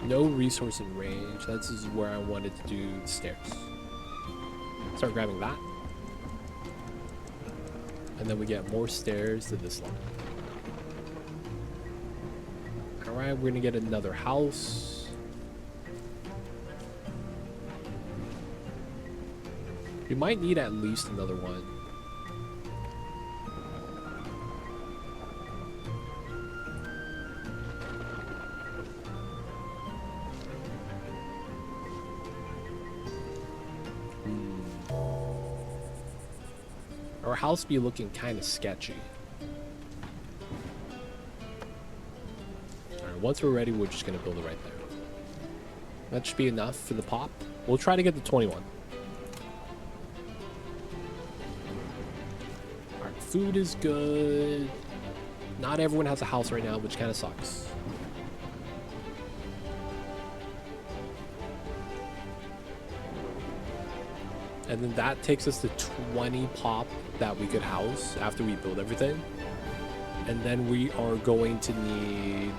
No resource in range. This is where I wanted to do the stairs. Start grabbing that. And then we get more stairs to this level. Alright, we're gonna get another house. We might need at least another one. Our house be looking kind of sketchy. Alright, once we're ready, we're just gonna build it right there. That should be enough for the pop. We'll try to get to 21. Alright, food is good. Not everyone has a house right now, which kind of sucks. And then that takes us to 20 pop that we could house after we build everything. And then we are going to need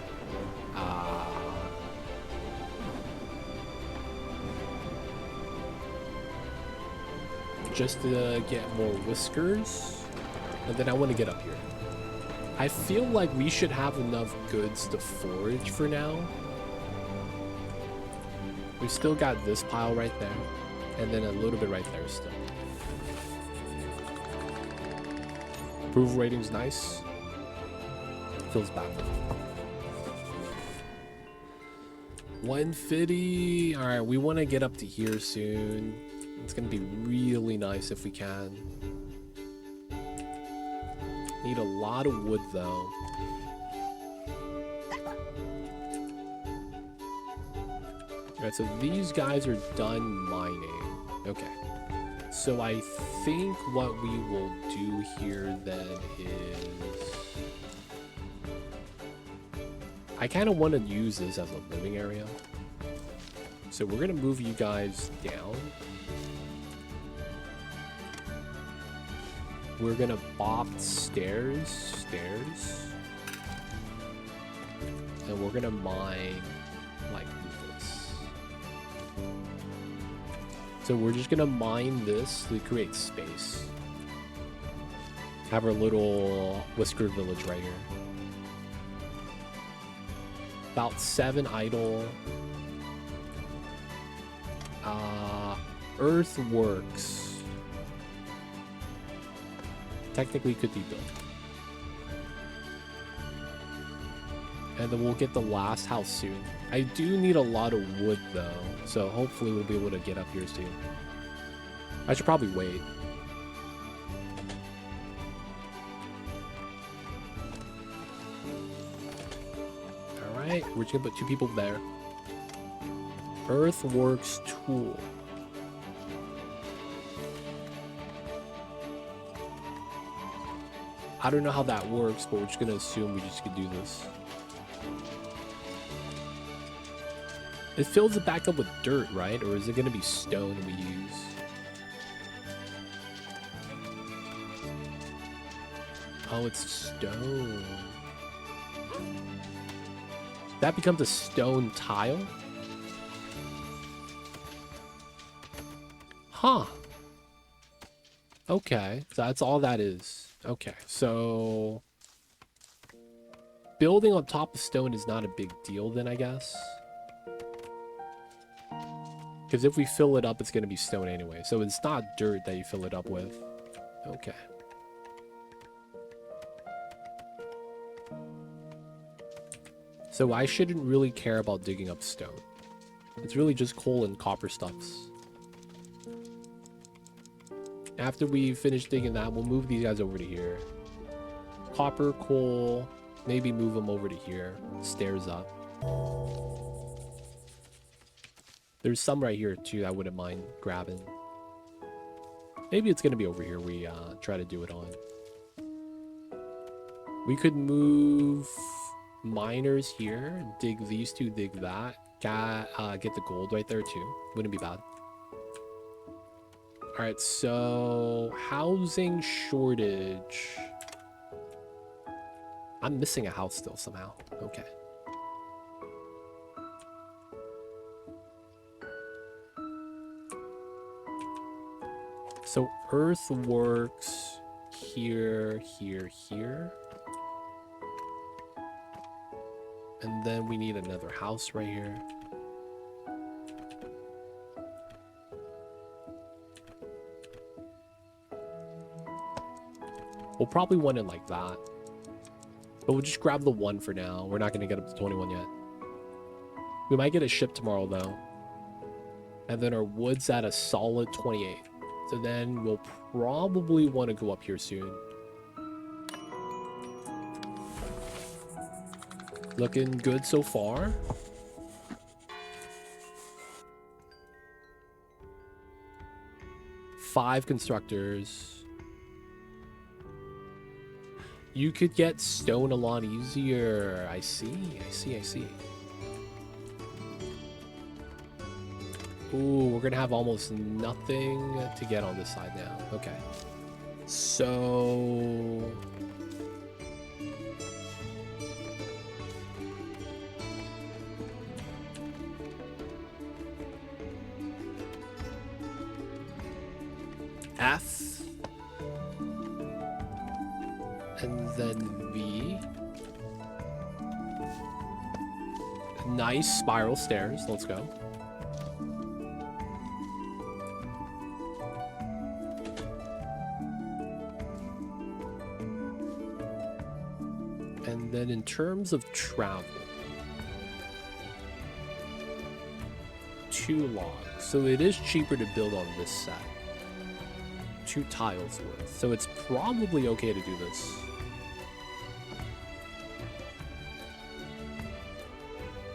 just to get more whiskers. And then I want to get up here. I feel like we should have enough goods to forage for now. We've still got this pile right there. And then a little bit right there still. Approval rating's nice. Feels bad. 150. Alright, we want to get up to here soon. It's going to be really nice if we can. Need a lot of wood though. Alright, so these guys are done mining. Okay. So I think what we will do here then is... I kind of want to use this as a living area. So we're going to move you guys down. We're going to bop stairs. And we're going to mine like this. So we're just gonna mine this to create space. Have our little Whisker village right here. About 7 idle. Earthworks. Technically could be built. And then we'll get the last house soon. I do need a lot of wood though, so hopefully we'll be able to get up here soon. I should probably wait. Alright, we're just gonna put 2 people there. Earthworks tool. I don't know how that works, but we're just gonna assume we just could do this. It fills it back up with dirt, right? Or is it gonna be stone we use? Oh, it's stone. That becomes a stone tile? Huh. Okay, so that's all that is. Okay, so... building on top of stone is not a big deal then, I guess. Because if we fill it up, it's going to be stone anyway. So it's not dirt that you fill it up with. Okay. So I shouldn't really care about digging up stone. It's really just coal and copper stuffs. After we finish digging that, we'll move these guys over to here. Copper, coal, maybe move them over to here. Stairs up. There's some right here too I wouldn't mind grabbing. Maybe it's gonna be over here we try to do it on. We could move miners here, dig these two, dig that. Get the gold right there too. Wouldn't be bad. Alright, so housing shortage. I'm missing a house still somehow. Okay. So earthworks here, here, here. And then we need another house right here. We'll probably want it like that. But we'll just grab the 1 for now. We're not going to get up to 21 yet. We might get a ship tomorrow, though. And then our wood's at a solid 28. So then we'll probably want to go up here soon. Looking good so far. Five constructors. You could get stone a lot easier. I see. Ooh, we're gonna have almost nothing to get on this side now. Okay. So... F. And then V. Nice spiral stairs. Let's go. And then in terms of travel, 2 logs. So it is cheaper to build on this side. 2 tiles worth. So it's probably okay to do this.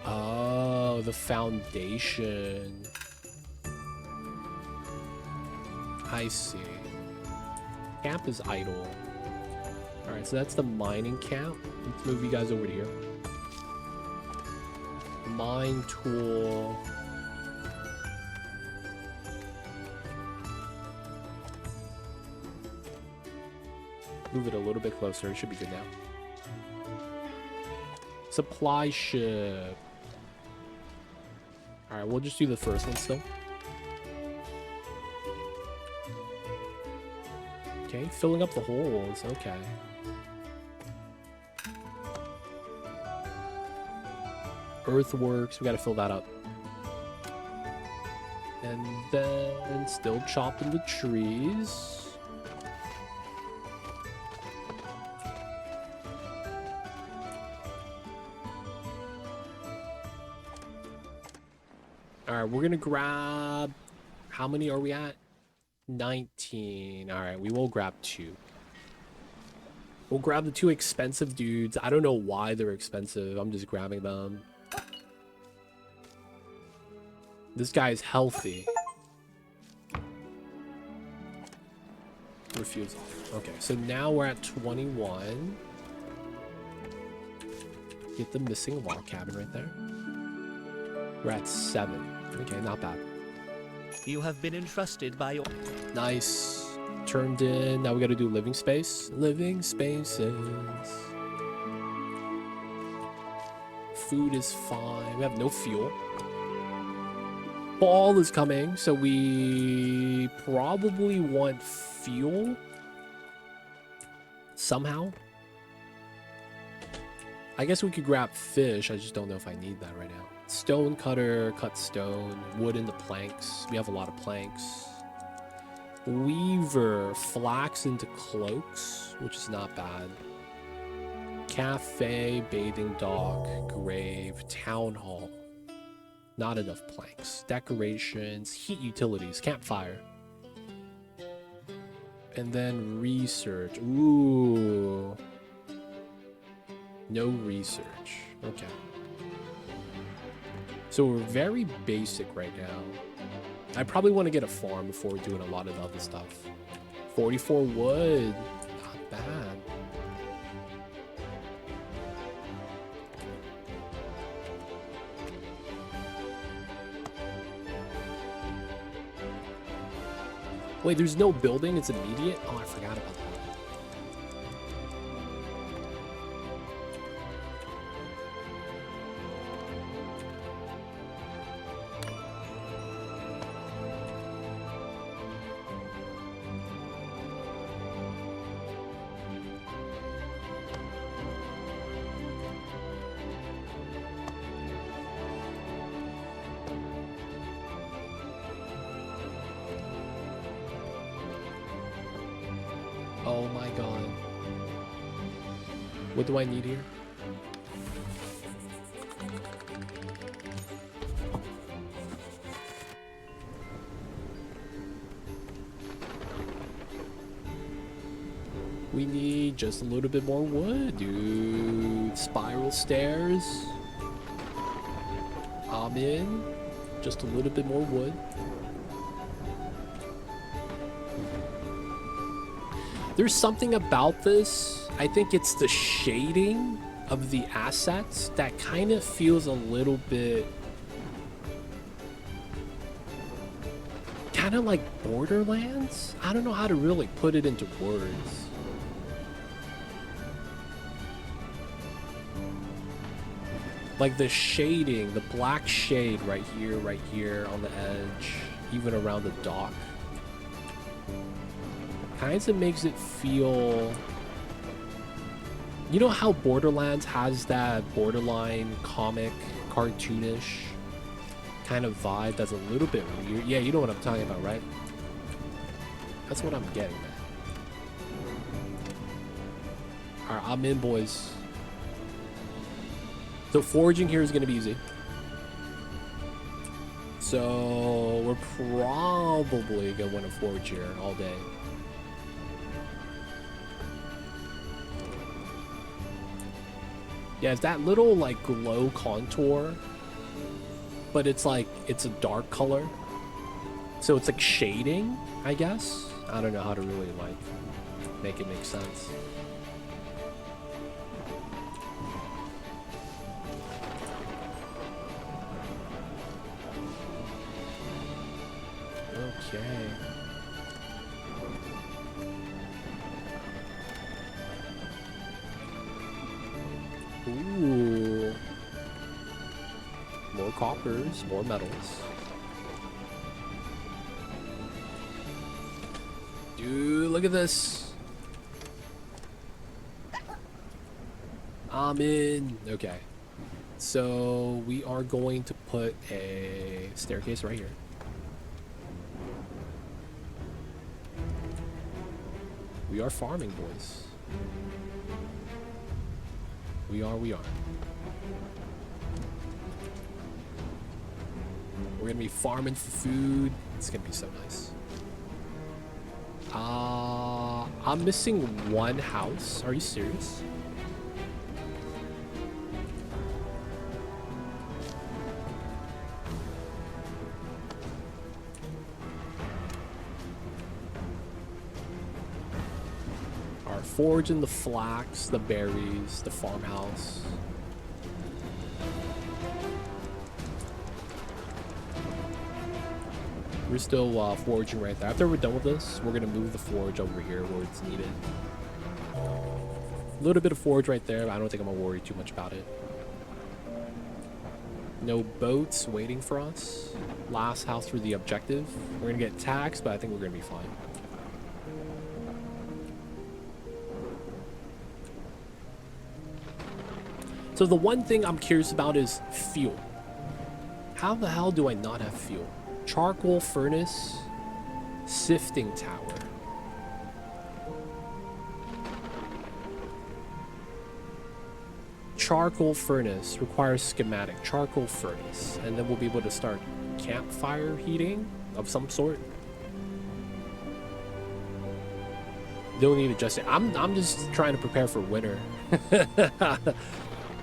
Oh, the foundation. I see. Camp is idle. Alright, so that's the mining camp. Let's move you guys over to here. Mine tool. Move it a little bit closer. It should be good now. Supply ship. Alright, we'll just do the first one still. Okay, filling up the holes. Okay. Earthworks. We gotta fill that up. And then still chopping the trees. Alright, we're gonna grab... How many are we at? 19. Alright, we will grab 2. We'll grab the 2 expensive dudes. I don't know why they're expensive. I'm just grabbing them. This guy is healthy. Refusal. Okay, so now we're at 21. Get the missing log cabin right there. We're at 7. Okay, not bad. You have been entrusted by your... Nice. Turned in. Now we gotta do living space. Living spaces. Food is fine. We have no fuel. Fall is coming, so we probably want fuel. Somehow. I guess we could grab fish. I just don't know if I need that right now. Stone cutter, cut stone, wood into planks. We have a lot of planks. Weaver, flax into cloaks, which is not bad. Cafe, bathing dock, grave, town hall. Not enough planks. Decorations, heat utilities, campfire. And then research. Ooh. No research. Okay. So we're very basic right now. I probably want to get a farm before doing a lot of the other stuff. 44 wood. Not bad. Wait, there's no building? It's immediate? Oh, I forgot about that. Oh my god. What do I need here? We need just a little bit more wood, dude. Spiral stairs. I'm in. Just a little bit more wood. There's something about this, I think it's the shading of the assets that kind of feels a little bit kind of like Borderlands. I don't know how to really put it into words. Like the shading, the black shade right here on the edge, even around the dock. Kind of makes it feel, you know how Borderlands has that borderline comic, cartoonish kind of vibe that's a little bit weird? Yeah, you know what I'm talking about, right? That's what I'm getting at. Alright, I'm in, boys. So foraging here is going to be easy. So we're probably going to want to forage here all day. Yeah, it's that little like glow contour, but it's like, it's a dark color. So it's like shading, I guess. I don't know how to really like make it make sense. Okay. Ooh. More coppers, more metals. Dude, look at this. I'm in. Okay. So we are going to put a staircase right here. We are farming, boys. We are. We're gonna be farming for food. It's gonna be so nice. I'm missing one house. Are you serious? Foraging the flax, the berries, the farmhouse. We're still foraging right there. After we're done with this, we're going to move the forage over here where it's needed. A little bit of forage right there, but I don't think I'm going to worry too much about it. No boats waiting for us. Last house for the objective. We're going to get taxed, but I think we're going to be fine. So the one thing I'm curious about is fuel. How the hell do I not have fuel? Charcoal furnace, sifting tower. Charcoal furnace requires schematic. Charcoal furnace, and then we'll be able to start campfire heating of some sort. Don't need to adjust it. I'm just trying to prepare for winter.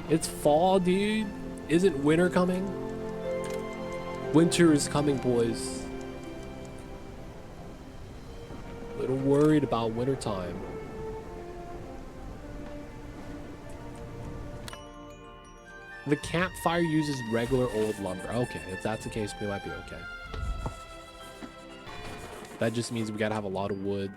It's fall, dude. Isn't winter coming? Winter is coming, boys. A little worried about winter time. The campfire uses regular old lumber. Okay, if that's the case, we might be okay. That just means we gotta have a lot of wood.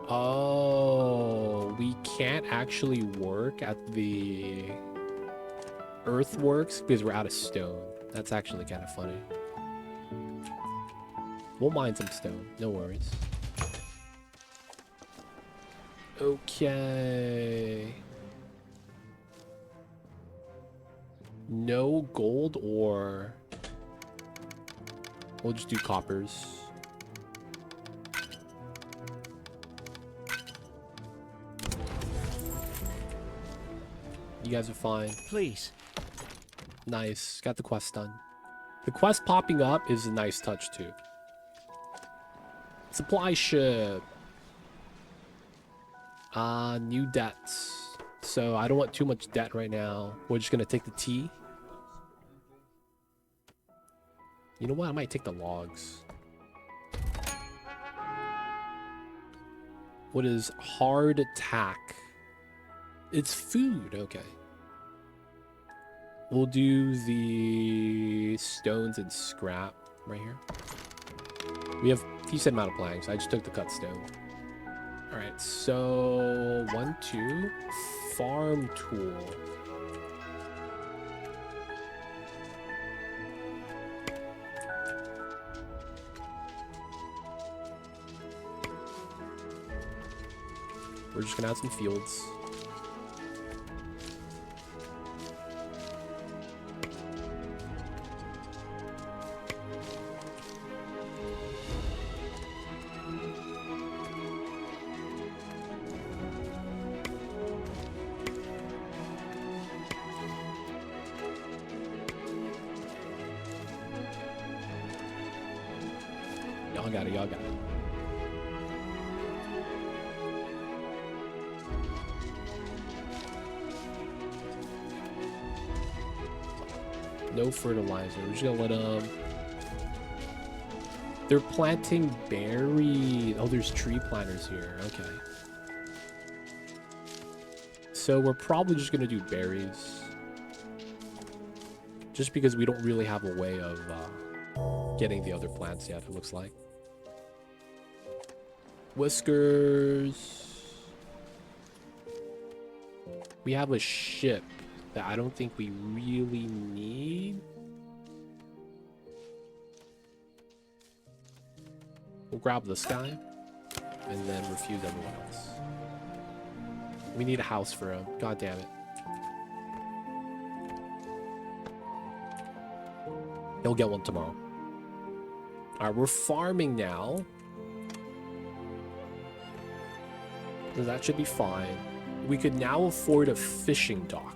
Oh, we can't actually work at the earthworks because we're out of stone. That's actually kind of funny. We'll mine some stone, no worries. Okay. No gold or... We'll just do coppers. You guys are fine. Please. Nice. Got the quest done. The quest popping up is a nice touch too. Supply ship. New debts. So I don't want too much debt right now. We're just gonna take the tea. You know what? I might take the logs. What is hard attack? It's food. Okay. We'll do the stones and scrap right here. We have a decent amount of planks. I just took the cut stone. All right, so 1, 2, farm tool. We're just gonna add some fields. Y'all got it, y'all got it. No fertilizer. We're just gonna let them... They're planting berry... Oh, there's tree planters here. Okay. So we're probably just gonna do berries. Just because we don't really have a way of getting the other plants yet, it looks like. Whiskers. We have a ship that I don't think we really need. We'll grab this guy and then refuse everyone else. We need a house for him. God damn it. He'll get one tomorrow. Alright, we're farming now. So that should be fine. We could now afford a fishing dock.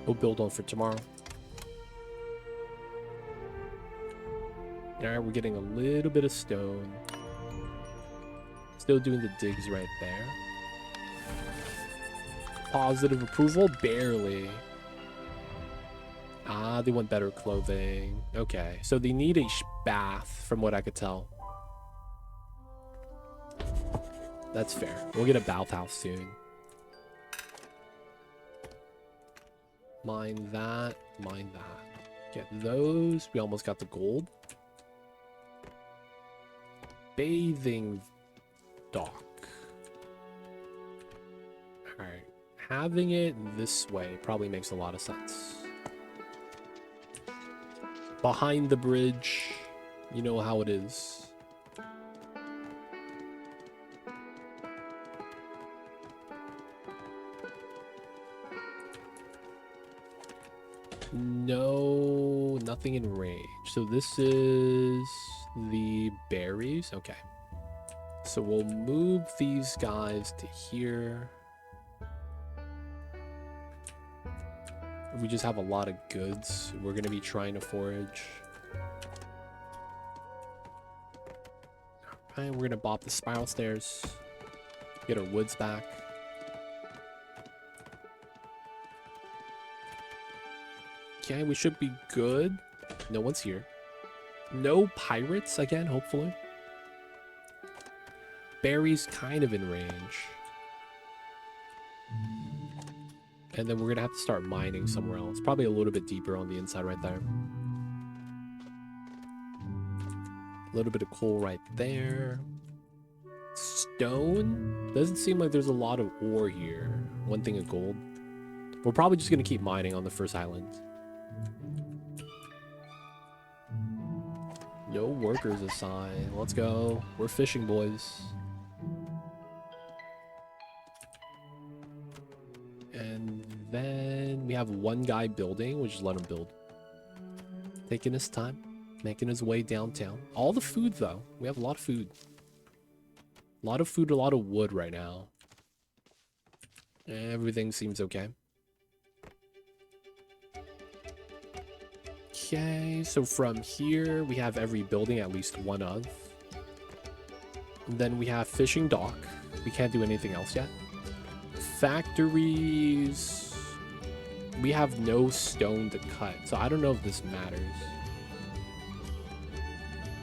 We'll build one for tomorrow. Alright, we're getting a little bit of stone. Still doing the digs right there. Positive approval? Barely. Ah, they want better clothing. Okay, so they need a bath, from what I could tell. That's fair. We'll get a bathhouse soon. Mine that. Mine that. Get those. We almost got the gold. Bathing dock. Alright. Having it this way probably makes a lot of sense. Behind the bridge. You know how it is. No, nothing in range. So this is the berries. Okay. So we'll move these guys to here. We just have a lot of goods we're going to be trying to forage. Alright, we're going to bop the spiral stairs. Get our woods back. Okay, we should be good. No one's here. No pirates again, hopefully. Barry's kind of in range. And then we're going to have to start mining somewhere else. Probably a little bit deeper on the inside right there. A little bit of coal right there. Stone? Doesn't seem like there's a lot of ore here. One thing of gold. We're probably just going to keep mining on the first island. No workers assigned. Let's go. We're fishing, boys. And then we have one guy building. We'll just let him build. Taking his time. Making his way downtown. All the food, though. We have a lot of food. A lot of food, a lot of wood right now. Everything seems okay. Okay, so from here, we have every building at least one of. And then we have fishing dock. We can't do anything else yet. Factories. We have no stone to cut, so I don't know if this matters.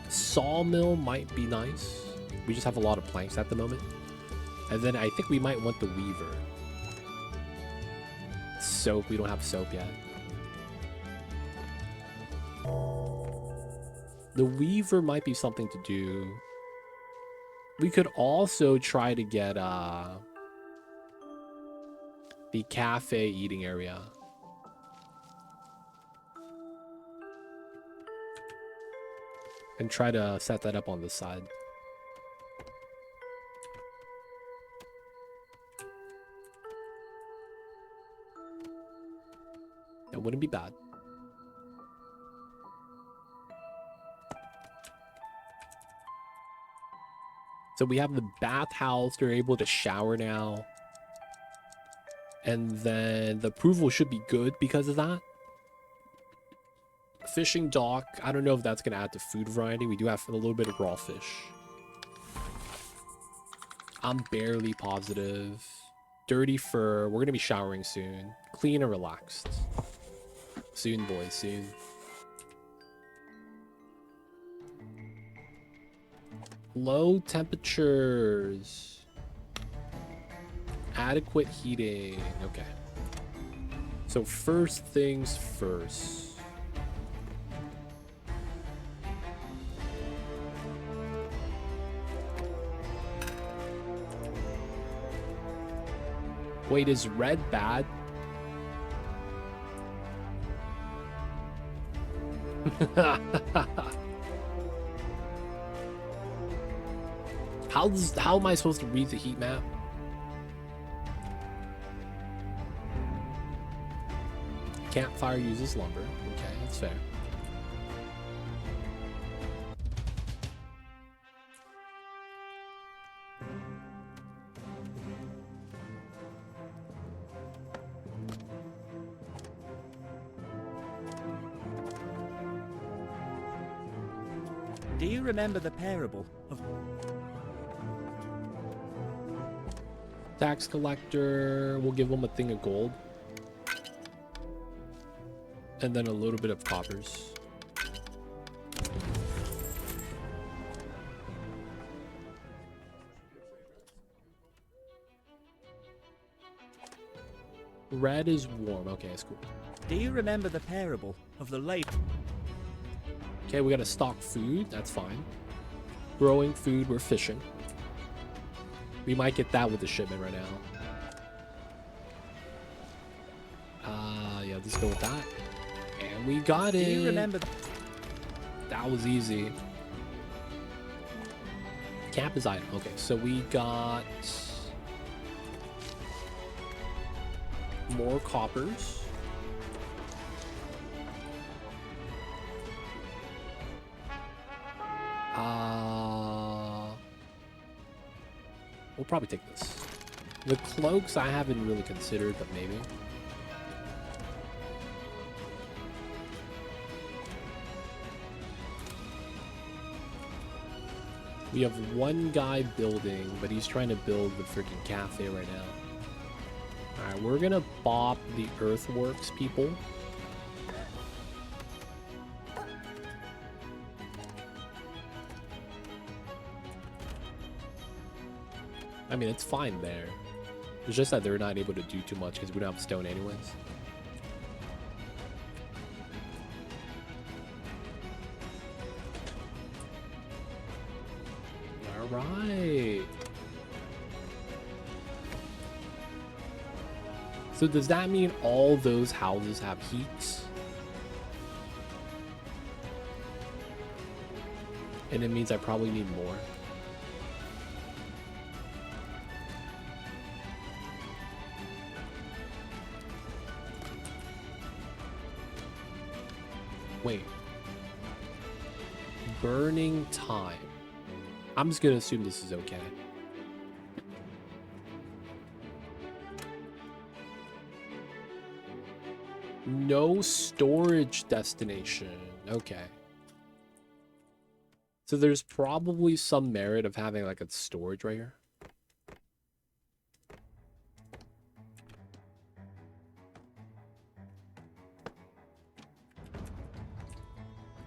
Sawmill might be nice. We just have a lot of planks at the moment. And then I think we might want the weaver. Soap, we don't have soap yet. The weaver might be something to do. We could also try to get the cafe eating area. And try to set that up on the side. That wouldn't be bad. So we have the bathhouse. They're able to shower now. And then the approval should be good because of that. Fishing dock. I don't know if that's going to add to food variety. We do have a little bit of raw fish. I'm barely positive. Dirty fur. We're going to be showering soon. Clean and relaxed. Soon, boys. Soon. Low temperatures. Adequate heating. Okay. So first things first. Wait, is red bad? How am I supposed to read the heat map? Campfire uses lumber. Okay, that's fair. Do you remember the parable of... Tax collector, we'll give him a thing of gold. And then a little bit of coppers. Red is warm. Okay, that's cool. Do you remember the parable of the lake? Okay, we gotta stock food. That's fine. Growing food, we're fishing. We might get that with the shipment right now. Yeah, let's go with that. And we got it. Do you remember? That was easy. Camp is item. Okay, so we got more coppers. We'll probably take this. The cloaks I haven't really considered, but maybe. We have one guy building, but he's trying to build the freaking cafe right now. Alright, we're gonna bop the earthworks people. I mean, it's fine there. It's just that they're not able to do too much because we don't have stone anyways. Alright. So does that mean all those houses have heat? And it means I probably need more. Wait. Burning time. I'm just gonna assume this is okay. No storage destination. Okay. So there's probably some merit of having like a storage right here.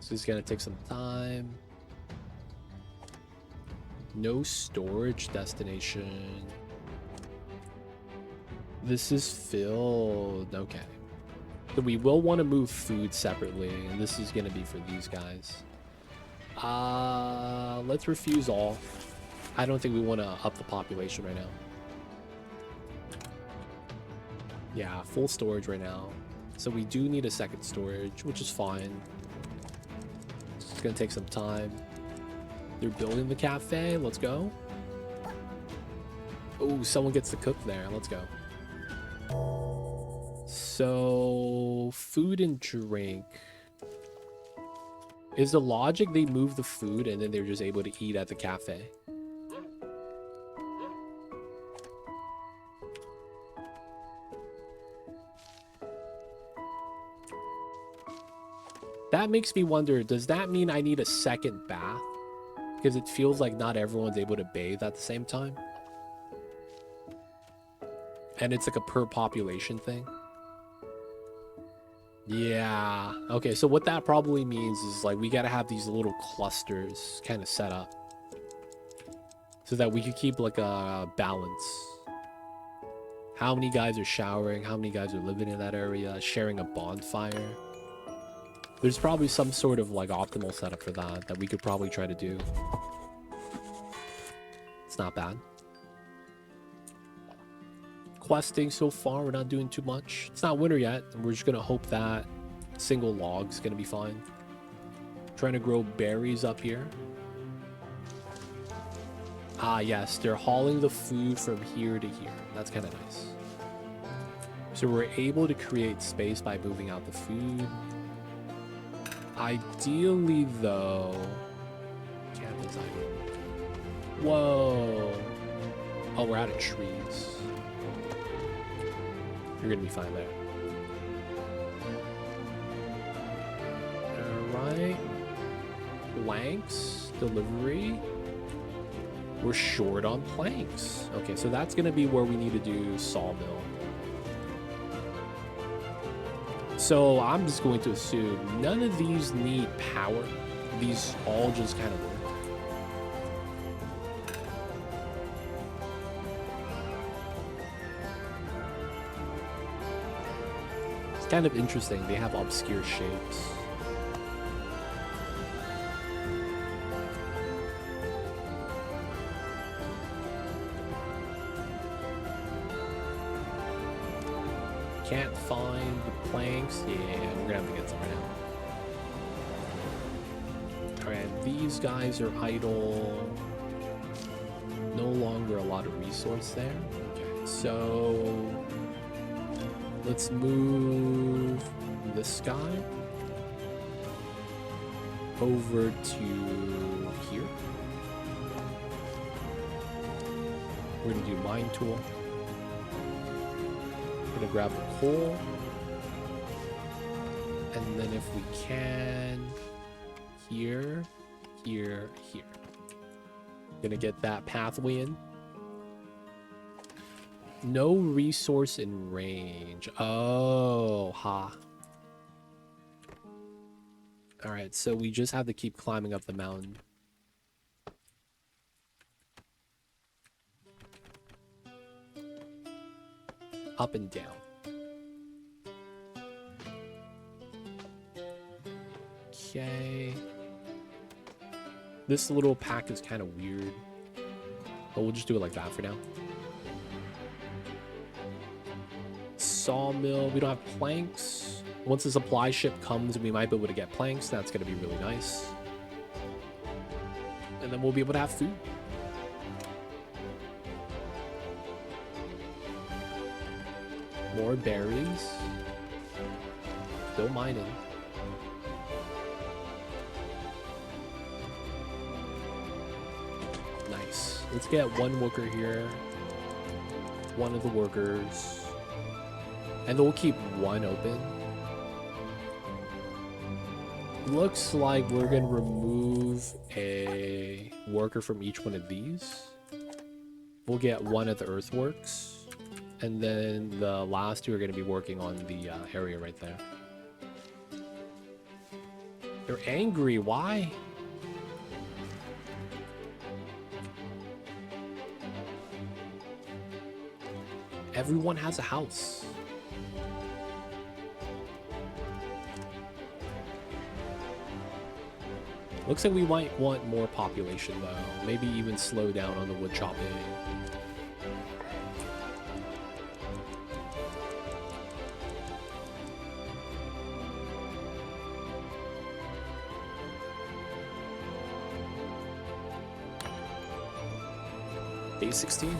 So it's gonna take some time. No storage destination. This is filled. Okay. So we will want to move food separately, and this is gonna be for these guys. Let's refuse all. I don't think we want to up the population right now. Yeah, full storage right now. So we do need a second storage, which is fine. It's gonna take some time. They're building the cafe. Let's go. Oh, someone gets to cook there. Let's go. So, food and drink. Is the logic they move the food and then they're just able to eat at the cafe? That makes me wonder, does that mean I need a second bath? Because it feels like not everyone's able to bathe at the same time. And it's like a per population thing. Yeah. Okay, so what that probably means is like we gotta have these little clusters kind of set up. So that we could keep like a balance. How many guys are showering? How many guys are living in that area? Sharing a bonfire? There's probably some sort of like optimal setup for that we could probably try to do. It's not bad. Questing so far, we're not doing too much. It's not winter yet, and we're just gonna hope that single log's gonna be fine. Trying to grow berries up here. Ah, yes, they're hauling the food from here to here. That's kind of nice. So we're able to create space by moving out the food. Ideally, though... Campus item. Whoa! Oh, we're out of trees. You're gonna be fine there. Alright. Planks. Delivery. We're short on planks. Okay, so that's gonna be where we need to do sawmill. So I'm just going to assume none of these need power. These all just kind of work. It's kind of interesting. They have obscure shapes. Can't find the planks. Yeah, we're gonna have to get some right now. Alright, these guys are idle. No longer a lot of resource there. Okay, so let's move this guy over to here. We're gonna do mine tool. Gonna grab the coal. And then if we can, here, here, here. Gonna get that pathway in. No resource in range. Oh, ha. Alright, so we just have to keep climbing up the mountain. Up and down. Okay. This little pack is kind of weird. But we'll just do it like that for now. Sawmill. We don't have planks. Once the supply ship comes, we might be able to get planks. That's going to be really nice. And then we'll be able to have food. More berries. Still mining. Nice. Let's get one worker here. One of the workers. And then we'll keep one open. Looks like we're going to remove a worker from each one of these. We'll get one at the earthworks. And then the last two are going to be working on the area right there. They're angry. Why? Everyone has a house. Looks like we might want more population though. Maybe even slow down on the wood chopping. Day 16.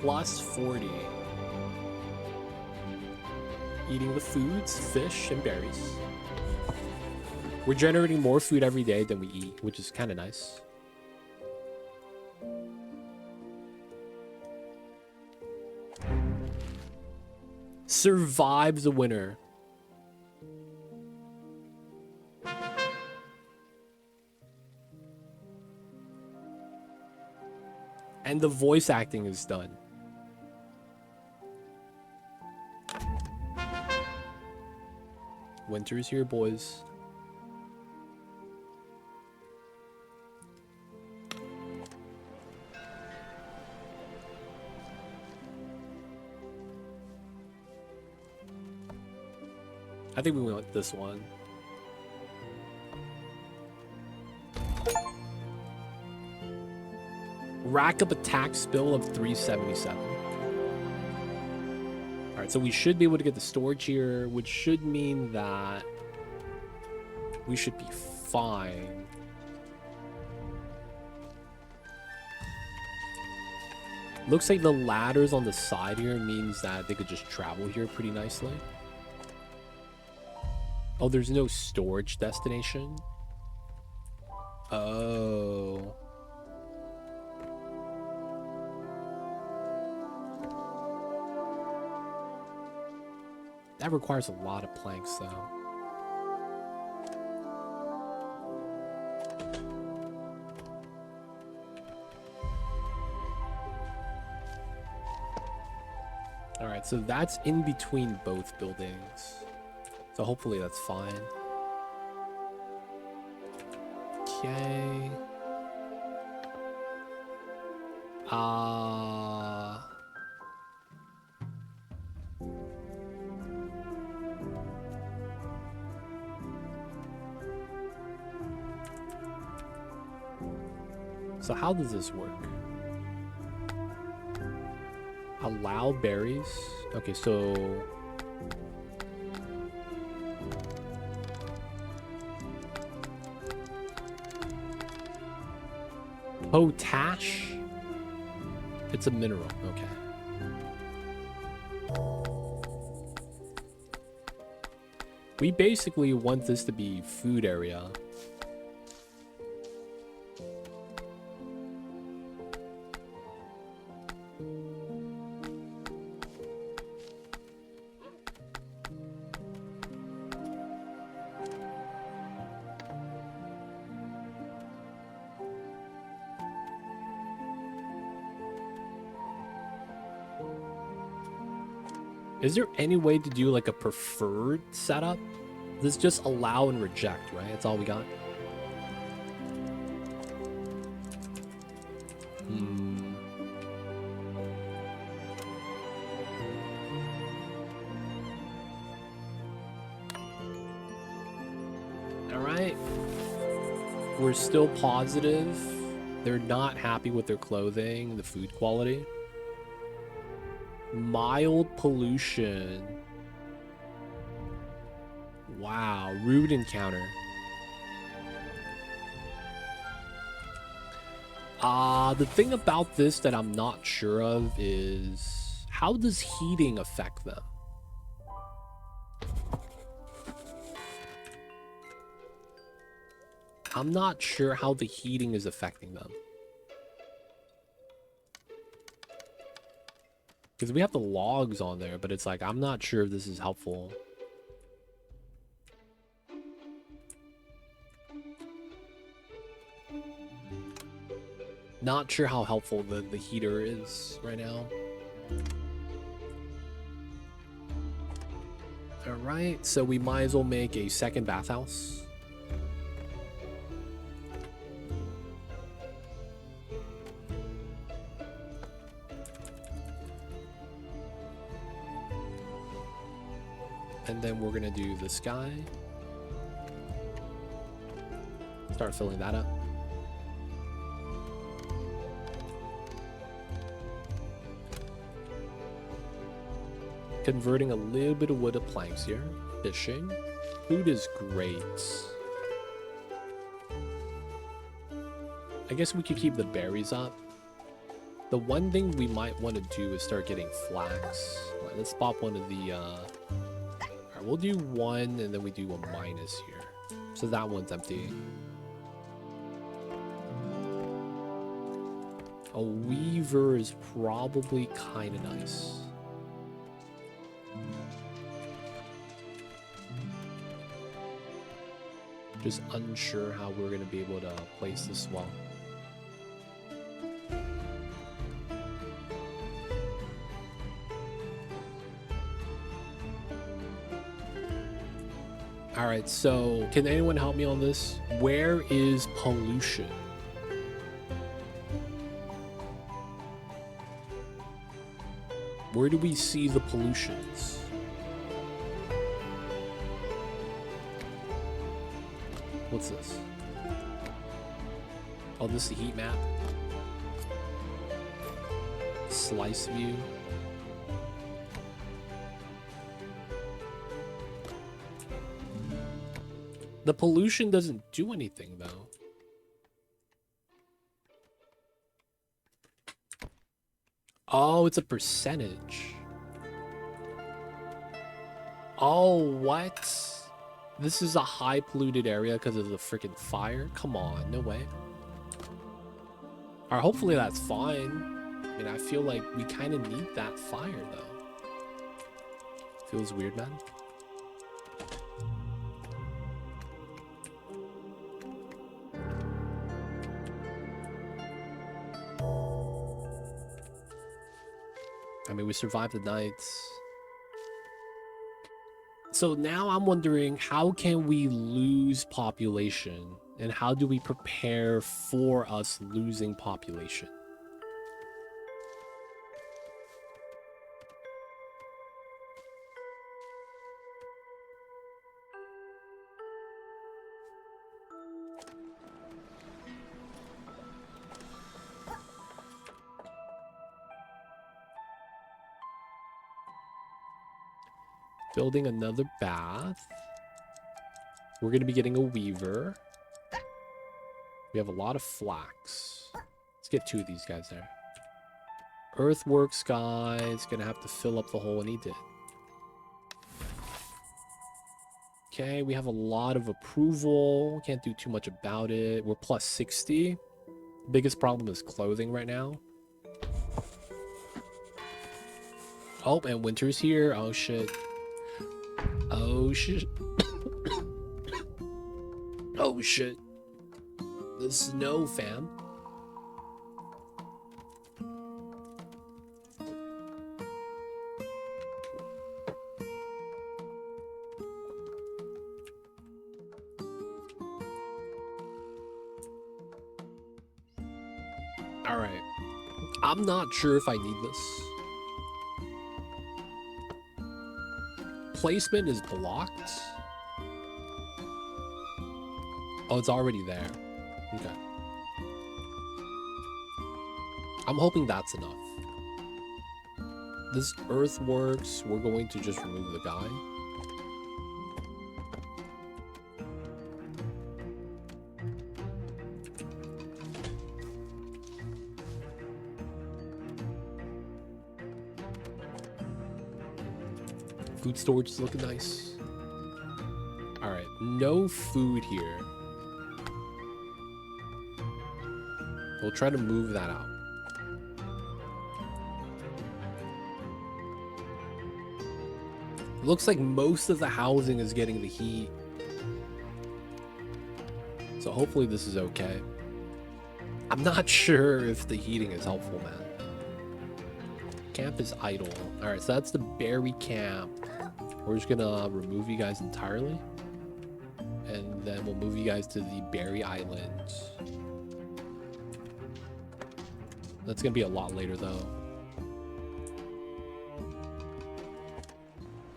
Plus 40. Eating the foods, fish, and berries. We're generating more food every day than we eat, which is kind of nice. Survive the winter. And the voice acting is done. Winter's here, boys. I think we want this one. Rack up attack spill of 377. Alright, so we should be able to get the storage here, which should mean that we should be fine. Looks like the ladders on the side here means that they could just travel here pretty nicely. Oh, there's no storage destination? Oh. That requires a lot of planks, though. Alright, so that's in between both buildings. So hopefully that's fine. Okay. So how does this work? Allow berries? Okay, so... Potash? It's a mineral, okay. We basically want this to be food area. Is there any way to do like a preferred setup? This just allow and reject, right? That's all we got. All right. We're still positive. They're not happy with their clothing, the food quality. Mild pollution. Wow, rude encounter. The thing about this that I'm not sure of is how does heating affect them? I'm not sure how the heating is affecting them. Because we have the logs on there, but it's like, I'm not sure if this is helpful. Not sure how helpful the heater is right now. Alright, so we might as well make a second bathhouse. And then we're gonna do this guy. Start filling that up. Converting a little bit of wood to planks here. Fishing. Food is great. I guess we could keep the berries up. The one thing we might want to do is start getting flax. All right, let's pop one of the... Alright, we'll do one and then we do a minus here. So that one's empty. A weaver is probably kind of nice. Just unsure how we're going to be able to place this well. All right, so can anyone help me on this? Where is pollution? Where do we see the pollutions? What's this? Oh, this is the heat map. Slice view. The pollution doesn't do anything, though. Oh, it's a percentage. Oh, what? This is a high polluted area because of the freaking fire? Come on, no way. Alright, hopefully that's fine. I mean, I feel like we kind of need that fire, though. Feels weird, man. I mean, we survived the nights. So now I'm wondering, how can we lose population? And how do we prepare for us losing population? Building another bath. We're going to be getting a weaver. We have a lot of flax. Let's get 2 of these guys there. Earthworks guy is going to have to fill up the hole, and he did. Okay, we have a lot of approval. Can't do too much about it. We're plus 60. Biggest problem is clothing right now. Oh, and winter's here. Oh, shit. Oh, shit. Oh, shit. The snow, fam. Alright. I'm not sure if I need this. Placement is blocked. Oh, it's already there. Okay. I'm hoping that's enough. This earthworks, we're going to just remove the guy. Food storage is looking nice. Alright, no food here. We'll try to move that out. Looks like most of the housing is getting the heat. So hopefully this is okay. I'm not sure if the heating is helpful, man. Camp is idle. Alright, so that's the berry camp. We're just gonna remove you guys entirely. And then we'll move you guys to the berry island. That's gonna be a lot later though.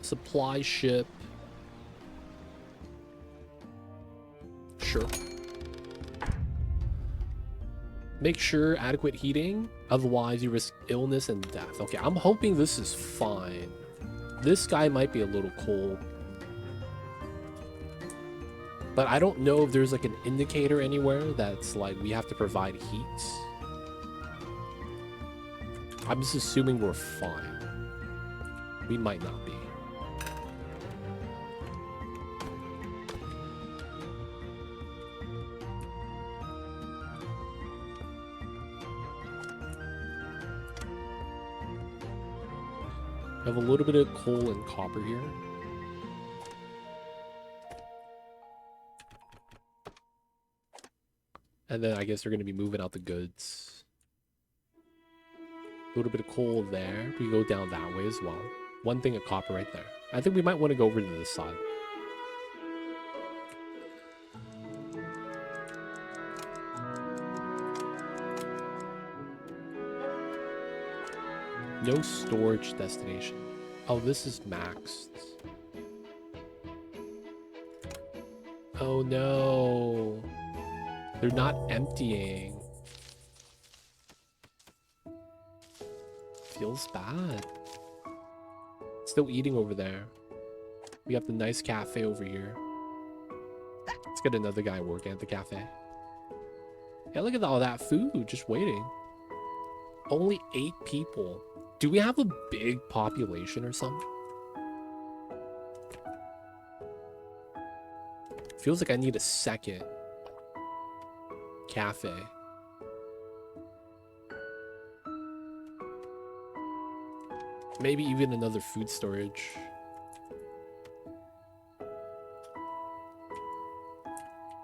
Supply ship. Sure. Make sure adequate heating, otherwise you risk illness and death. Okay, I'm hoping this is fine. This guy might be a little cold. But I don't know if there's like an indicator anywhere that's like we have to provide heat. I'm just assuming we're fine. We might not be. I have a little bit of coal and copper here. And then I guess they're going to be moving out the goods. A little bit of coal there. We go down that way as well. One thing of copper right there. I think we might want to go over to this side. No storage destination. Oh, this is maxed. Oh no. They're not emptying. Feels bad. Still eating over there. We have the nice cafe over here. Let's get another guy working at the cafe. Yeah, look at all that food just waiting. Only 8 people. Do we have a big population or something? Feels like I need a second cafe. Maybe even another food storage.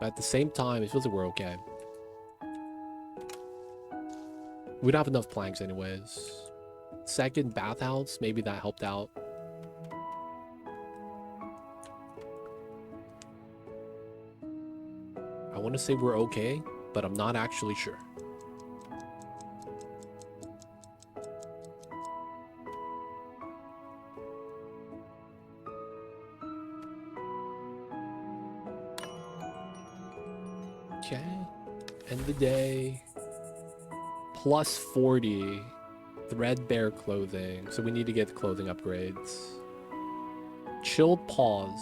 But at the same time, it feels like we're okay. We don't have enough planks anyways. Second bathhouse, maybe that helped out. I want to say we're okay, but I'm not actually sure. Okay, end the day. Plus 40. Threadbare clothing. So we need to get the clothing upgrades. Chilled paws.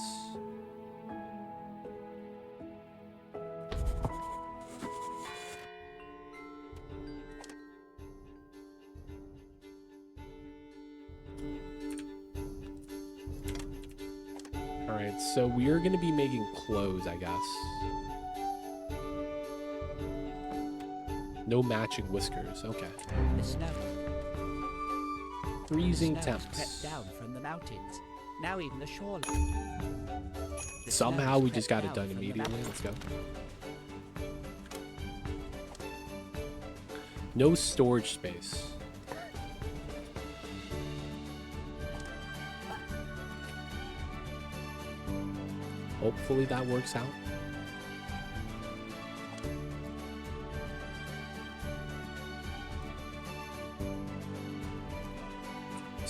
Alright, so we are going to be making clothes, I guess. No matching whiskers. Okay. The snow. Freezing the temps. Crept down from the mountains. Now even the shoreline. Somehow we just got it done immediately. Let's go. No storage space. Hopefully that works out.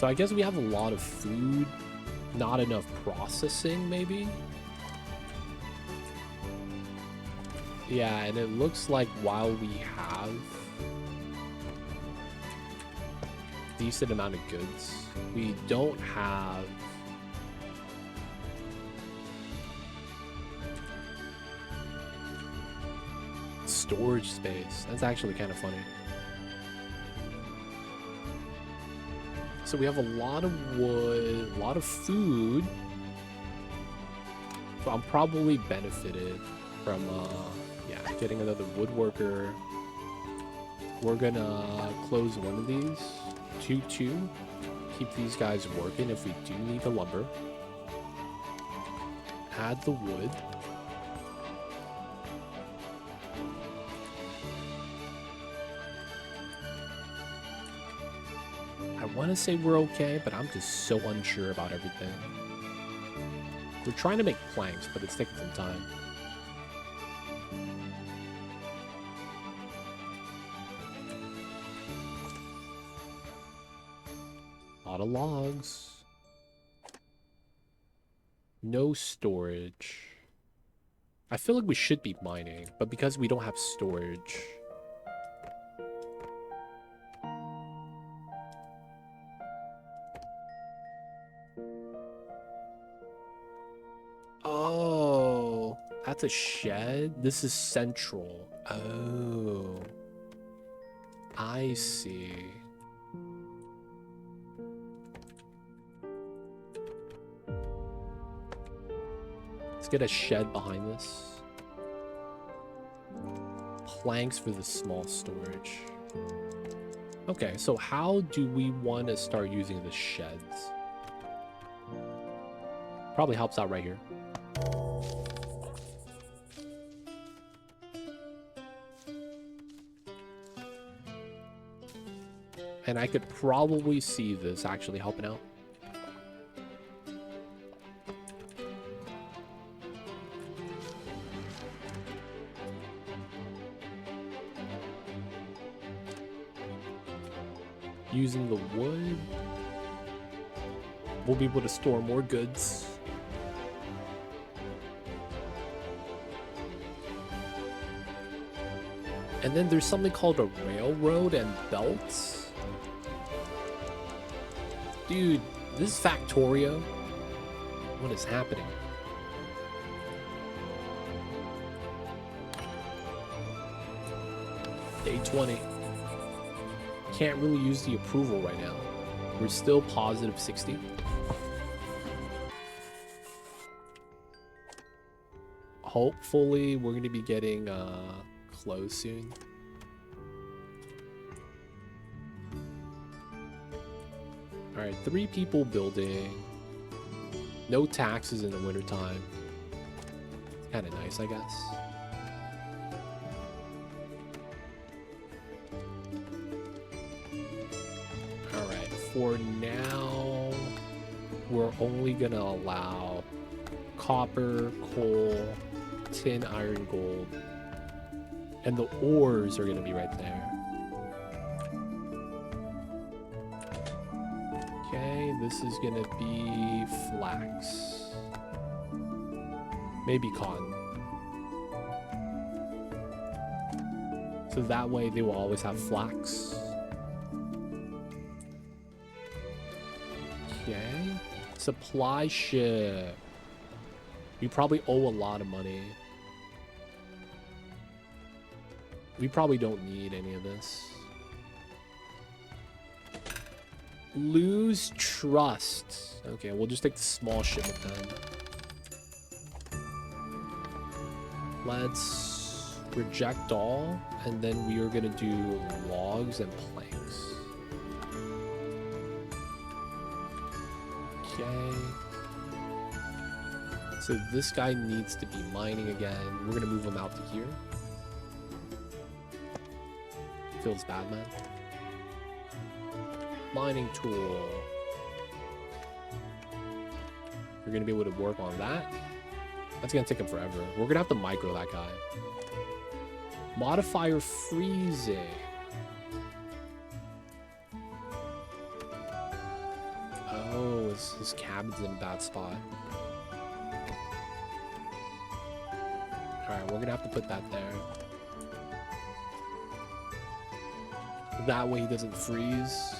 So I guess we have a lot of food, not enough processing, maybe? Yeah, and it looks like while we have a decent amount of goods, we don't have storage space. That's actually kind of funny. So we have a lot of wood, a lot of food. So I'm probably benefited from, yeah, getting another woodworker. We're gonna close one of these. 2-2. Keep these guys working if we do need the lumber. Add the wood. I want to say we're okay, but I'm just so unsure about everything. We're trying to make planks, but it's taking some time. A lot of logs. No storage. I feel like we should be mining, but because we don't have storage... Oh, that's a shed? This is central. Oh. I see. Let's get a shed behind this. Planks for the small storage. Okay, so how do we want to start using the sheds? Probably helps out right here. And I could probably see this actually helping out. Using the wood, we'll be able to store more goods. And then there's something called a railroad and belts. Dude, this is Factorio. What is happening? Day 20. Can't really use the approval right now. We're still positive 60. Hopefully, we're going to be getting close soon. Alright, 3 people building. No taxes in the wintertime. Kind of nice, I guess. Alright, for now, we're only gonna allow copper, coal, tin, iron, gold. And the ores are gonna be right there. Okay, this is gonna be flax. Maybe cotton. So that way they will always have flax. Okay. Supply ship. We probably owe a lot of money. We probably don't need any of this. Lose trust. Okay, we'll just take the small shipment then. Let's reject all, and then we are gonna do logs and planks. Okay. So this guy needs to be mining again. We're gonna move him out to here. Feels bad, man. Mining tool. You're gonna be able to work on that. That's gonna take him forever. We're gonna have to micro that guy. Modifier freezing. Oh, his cabin's in a bad spot. Alright, we're gonna have to put that there. That way he doesn't freeze.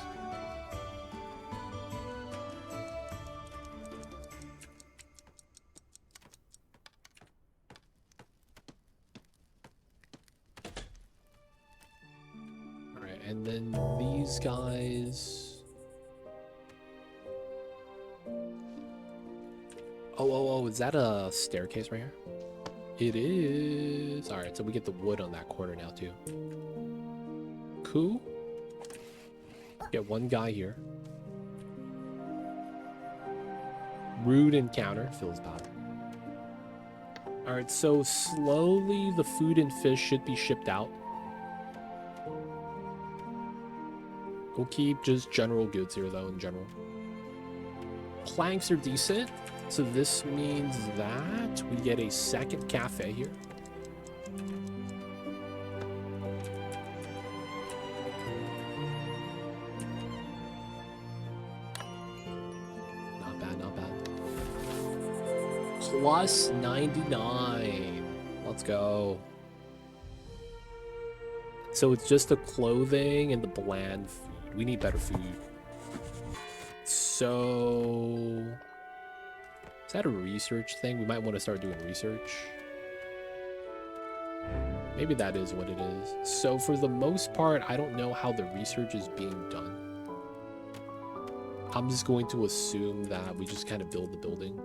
Alright, and then these guys... Oh, is that a staircase right here? It is. Alright, so we get the wood on that corner now too. Cool. Get one guy here. Rude encounter. Feels bad. Alright, so slowly the food and fish should be shipped out. We'll keep just general goods here though in general. Planks are decent. So this means that we get a second cafe here. Not bad, not bad. Plus 99. Let's go. So it's just the clothing and the bland food. We need better food. So... is that a research thing? We might want to start doing research. Maybe that is what it is. So for the most part, I don't know how the research is being done. I'm just going to assume that we just kind of build the building.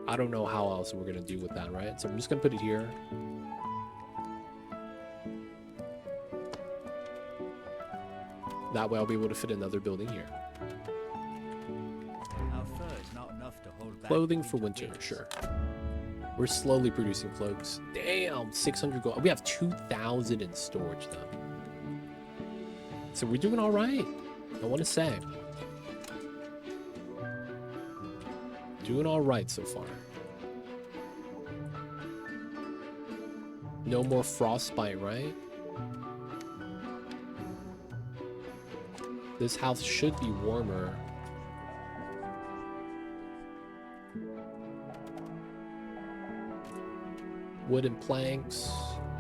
I don't know how else we're going to do with that, right? So I'm just going to put it here. That way I'll be able to fit another building here. Clothing for winter, sure. We're slowly producing cloaks. Damn, 600 gold. We have 2,000 in storage though. So we're doing all right. I want to say. Doing all right so far. No more frostbite, right? This house should be warmer. Wooden planks.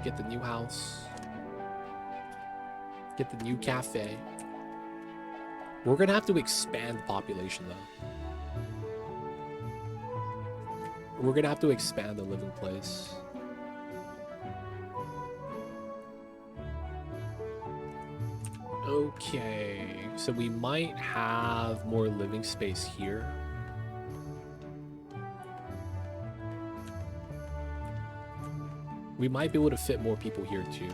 Get the new house. Get the new cafe. We're gonna have to expand the population though. We're gonna have to expand the living place. Okay, so we might have more living space here. We might be able to fit more people here too.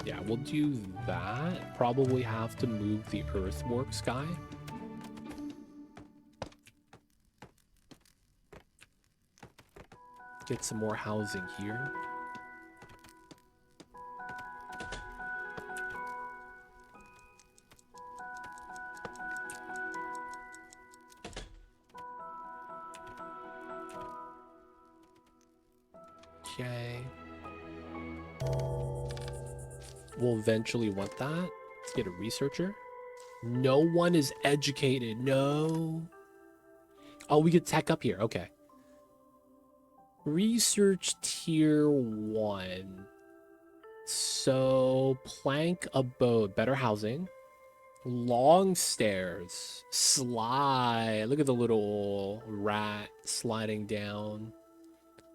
Yeah, we'll do that. Probably have to move the earthworks guy. Get some more housing here. Okay. We'll eventually want that. Let's get a researcher. No one is educated. No. Oh, we get tech up here. Okay. Research tier 1. So, plank abode. Better housing. Long stairs. Slide. Look at the little rat sliding down.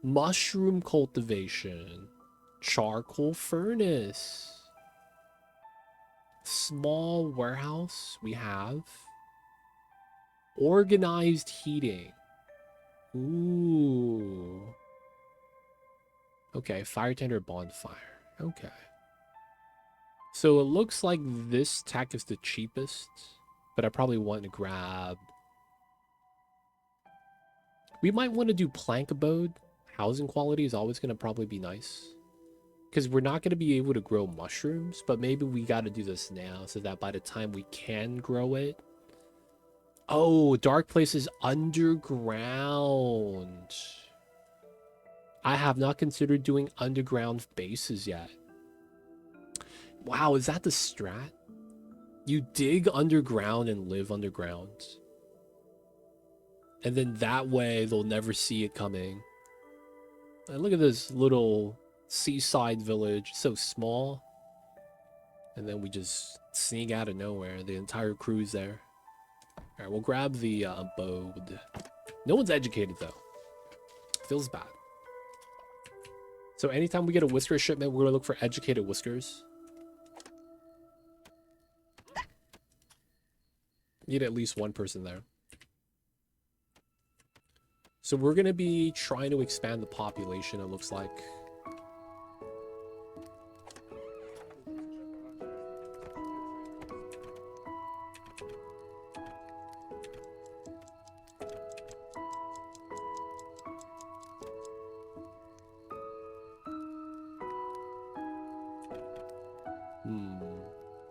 Mushroom cultivation. Charcoal furnace. Small warehouse we have. Organized heating. Ooh. Okay, fire tender bonfire. Okay. So it looks like this tech is the cheapest, but I probably want to grab... We might want to do plank abode. Housing quality is always going to probably be nice. Because we're not going to be able to grow mushrooms, but maybe we got to do this now so that by the time we can grow it, Oh, dark places underground. I have not considered doing underground bases yet. Wow, is that the strat? You dig underground and live underground. And then that way they'll never see it coming. And look at this little seaside village, so small. And then we just sneak out of nowhere. The entire crew's there. Alright, we'll grab the abode. No one's educated though. Feels bad. So anytime we get a whisker shipment, we're gonna look for educated whiskers. Need at least one person there. So we're gonna be trying to expand the population, it looks like.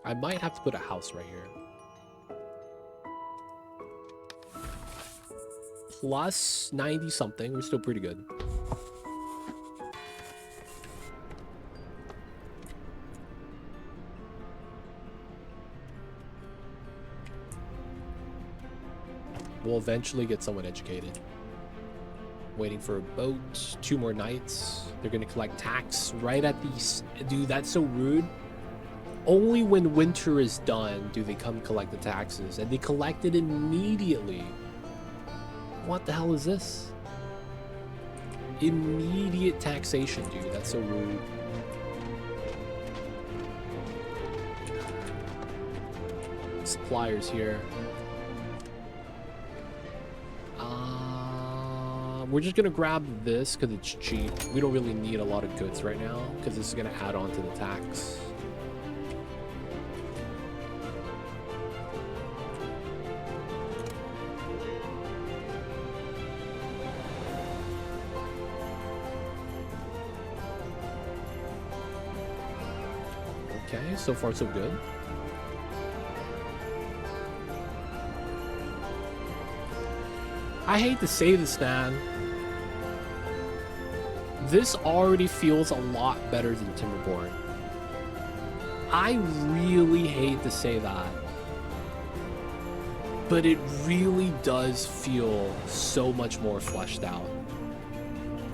I might have to put a house right here. Plus 90 something. We're still pretty good. We'll eventually get someone educated. Waiting for a boat. 2 more nights. They're gonna collect tax right at these. Dude, that's so rude. Only when winter is done do they come collect the taxes, and they collect it immediately. What the hell is this? Immediate taxation, dude. That's so rude. Suppliers here. We're just gonna grab this because it's cheap. We don't really need a lot of goods right now because this is gonna add on to the tax. Okay, so far so good. I hate to say this, man. This already feels a lot better than Timberborn. I really hate to say that. But it really does feel so much more fleshed out.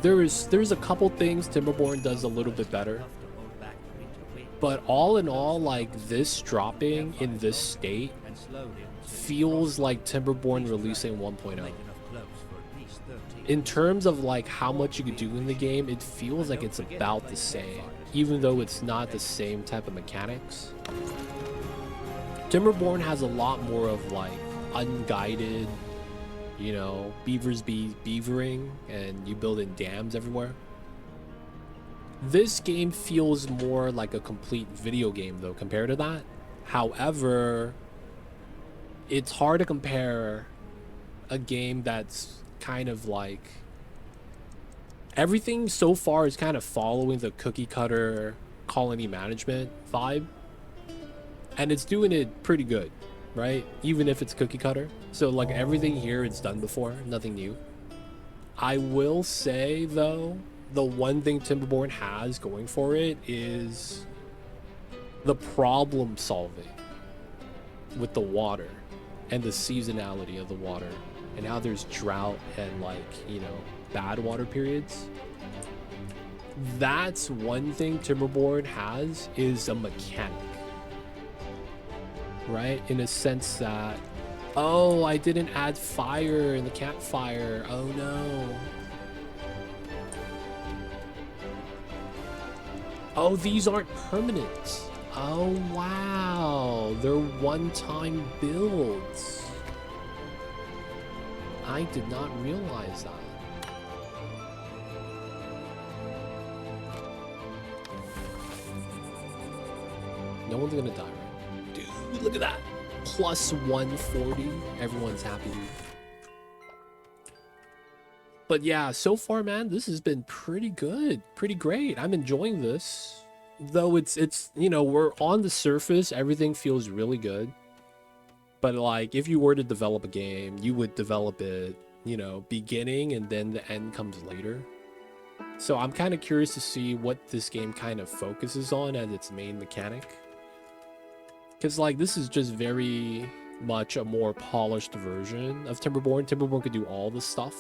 There's a couple things Timberborn does a little bit better. But all in all, like, this dropping in this state feels like Timberborn releasing 1.0. In terms of like how much you could do in the game, it feels like it's about the same, even though it's not the same type of mechanics. Timberborn has a lot more of like unguided, you know, beavers be beavering and you build in dams everywhere. This game feels more like a complete video game though compared to that. However, it's hard to compare a game that's kind of like everything so far is kind of following the cookie cutter colony management vibe, and it's doing it pretty good, right? Even if it's cookie cutter. So like everything here it's done before, nothing new. I will say though, the one thing Timberborn has going for it is the problem solving with the water and the seasonality of the water. And how there's drought and like, you know, bad water periods. That's one thing Timberborn has, is a mechanic. Right? In a sense that, oh, I didn't add fire in the campfire. Oh no. Oh, these aren't permanent. Oh wow. They're one-time builds. I did not realize that. No one's gonna die, right? Dude, look at that. Plus 140. Everyone's happy. But yeah, so far, man, this has been pretty good. Pretty great. I'm enjoying this. Though it's you know, we're on the surface. Everything feels really good. But like, if you were to develop a game, you would develop it, you know, beginning and then the end comes later. So I'm kind of curious to see what this game kind of focuses on as its main mechanic. Because like, this is just very much a more polished version of Timberborn. Timberborn could do all the stuff.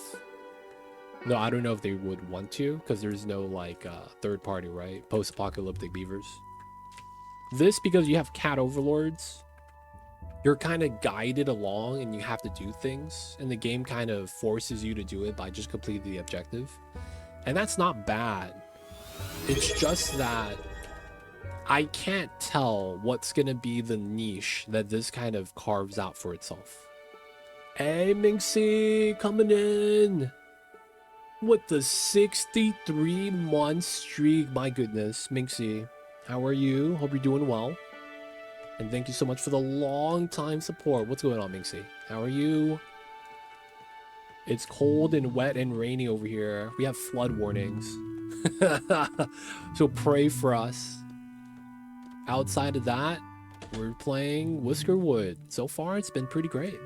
No, I don't know if they would want to, because there's no like third party, right? Post-apocalyptic beavers. This, because you have cat overlords, you're kind of guided along and you have to do things, and the game kind of forces you to do it by just completing the objective. And that's not bad. It's just that I can't tell what's gonna be the niche that this kind of carves out for itself. Hey, Minxie, coming in with the 63-month streak. My goodness, Minxie, how are you? Hope you're doing well. And thank you so much for the long time support. What's going on, Minxie? How are you? It's cold and wet and rainy over here. We have flood warnings. So pray for us. Outside of that, we're playing Whiskerwood. So far, it's been pretty great.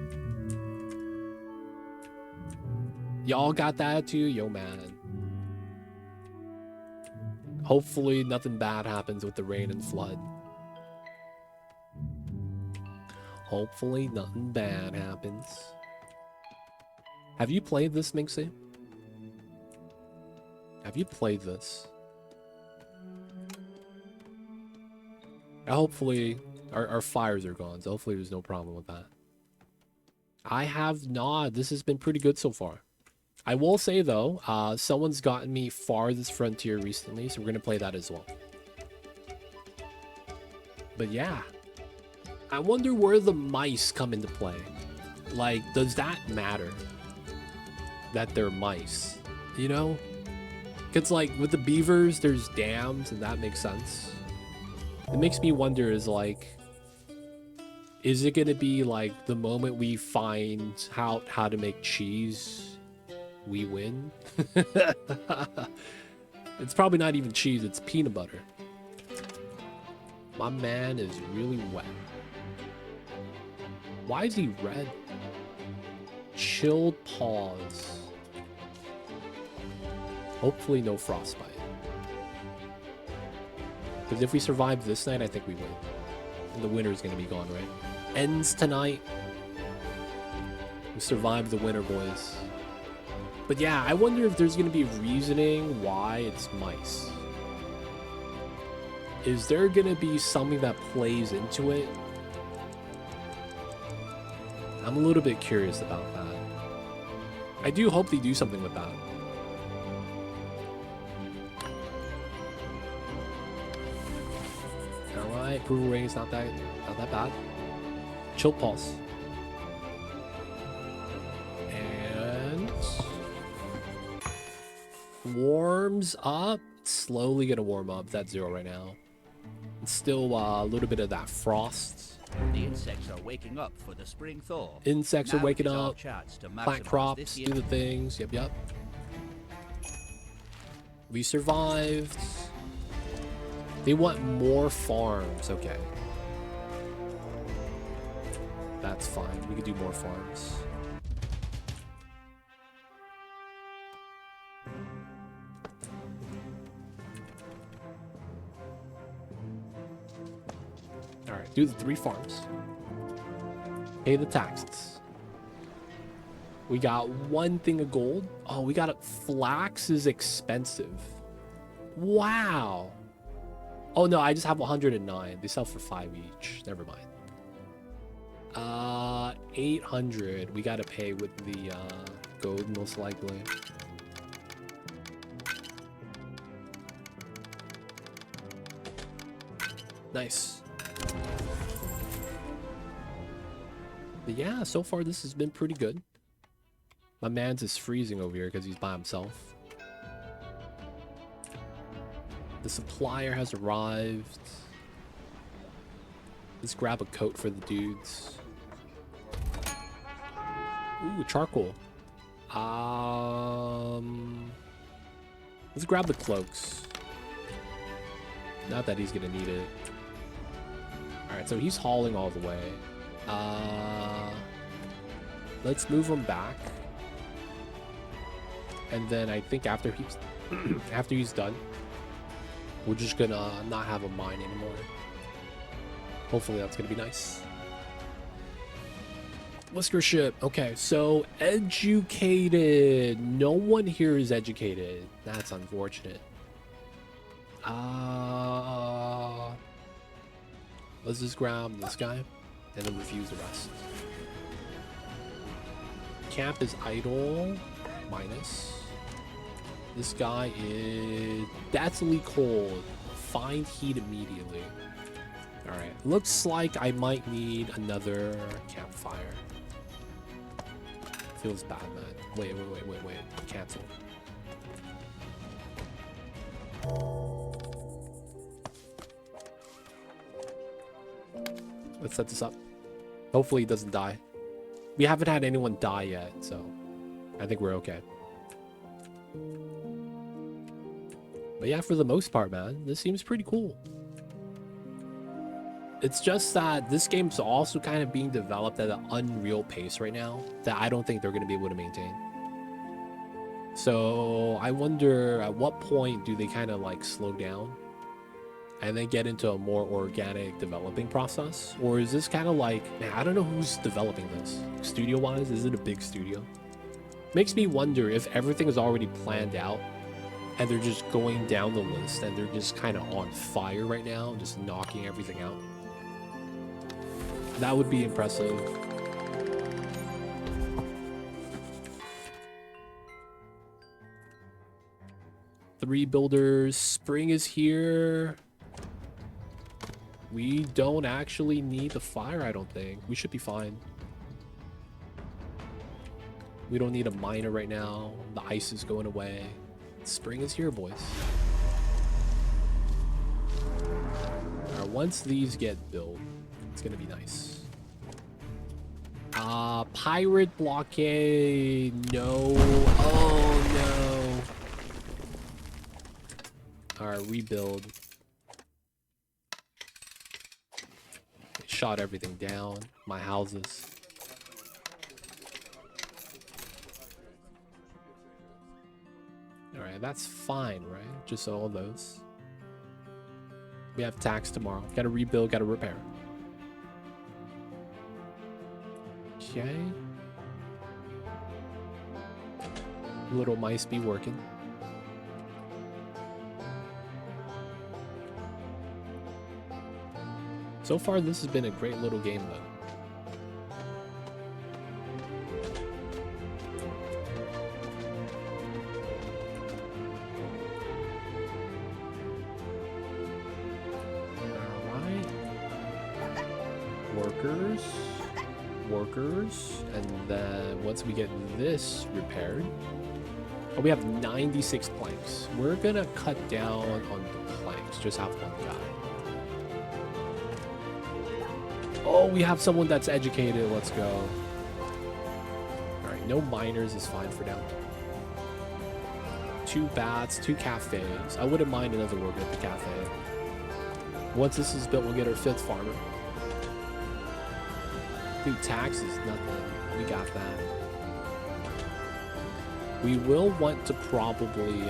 Y'all got that too? Yo, man. Hopefully nothing bad happens with the rain and flood. Hopefully nothing bad happens. Have you played this, Minxie? Have you played this? Hopefully our fires are gone, so hopefully there's no problem with that. I have not. This has been pretty good so far. I will say though, someone's gotten me Farthest Frontier recently, so we're gonna play that as well. But yeah, I wonder where the mice come into play. Like, does that matter that they're mice? You know? Because like with the beavers, there's dams, and that makes sense. It makes me wonder is like, is it gonna be like the moment we find how to make cheese, we win? It's probably not even cheese, it's peanut butter. My man is really wet. Why is he red? Chilled paws. Hopefully no frostbite. Because if we survive this night, I think we win. And the winter's gonna be gone, right? Ends tonight. We survived the winter, boys. But yeah, I wonder if there's gonna be reasoning why it's mice. Is there gonna be something that plays into it? I'm a little bit curious about that. I do hope they do something with that. Alright, approval rating's not that bad. Chill pulse. And warms up. It's slowly gonna warm up. That's 0 right now. It's still a little bit of that frost. The insects are waking up for the spring thaw. Insects are waking up. Plant crops, do do the things. Yep. We survived. They want more farms. Okay. That's fine. We could do more farms. Alright, do the 3 farms. Pay the taxes. We got 1 thing of gold. Oh, we got it. Flax is expensive. Wow. Oh no, I just have 109. They sell for 5 each. Never mind. 800. We gotta pay with the gold, most likely. Nice. But yeah, so far this has been pretty good. My man's is freezing over here because he's by himself. The supplier has arrived. Let's grab a coat for the dudes. Ooh, charcoal. Let's grab the cloaks. Not that he's gonna need it. Alright, so he's hauling all the way. Let's move him back. And then I think after he's after he's done, we're just gonna not have a mine anymore. Hopefully that's gonna be nice. Whisker ship. Okay, so educated. No one here is educated. That's unfortunate. Let's just grab this guy and then refuse the rest. Camp is idle. Minus. This guy is deathly cold. Find heat immediately. Alright. Looks like I might need another campfire. Feels bad, man. Wait. Cancel. Let's set this up. Hopefully he doesn't die. We haven't had anyone die yet, so I think we're okay. But yeah, for the most part, man, this seems pretty cool. It's just that this game's also kind of being developed at an unreal pace right now that I don't think they're going to be able to maintain. So I wonder at what point do they kind of like slow down and then get into a more organic developing process? Or is this kind of like, man, I don't know who's developing this. Studio-wise, is it a big studio? Makes me wonder if everything is already planned out and they're just going down the list and they're just kind of on fire right now, just knocking everything out. That would be impressive. Three builders. Spring is here. We don't actually need the fire, I don't think. We should be fine. We don't need a miner right now. The ice is going away. Spring is here, boys. Alright, once these get built, it's gonna be nice. Pirate blockade. No. Oh, no. Alright, rebuild. Shot everything down. My houses. Alright, that's fine, right? Just all those. We have tax tomorrow. Gotta rebuild, gotta repair. Okay. Little mice be working. So far, this has been a great little game, though. Workers, and then once we get this repaired, oh, we have 96 planks. We're gonna cut down on the planks, just have one guy. Oh, we have someone that's educated. Let's go. All right, no miners is fine for now. 2 bats, 2 cafes. I wouldn't mind another worker at the cafe. Once this is built, we'll get our 5th farmer. Dude, tax is nothing. We got that. We will want to probably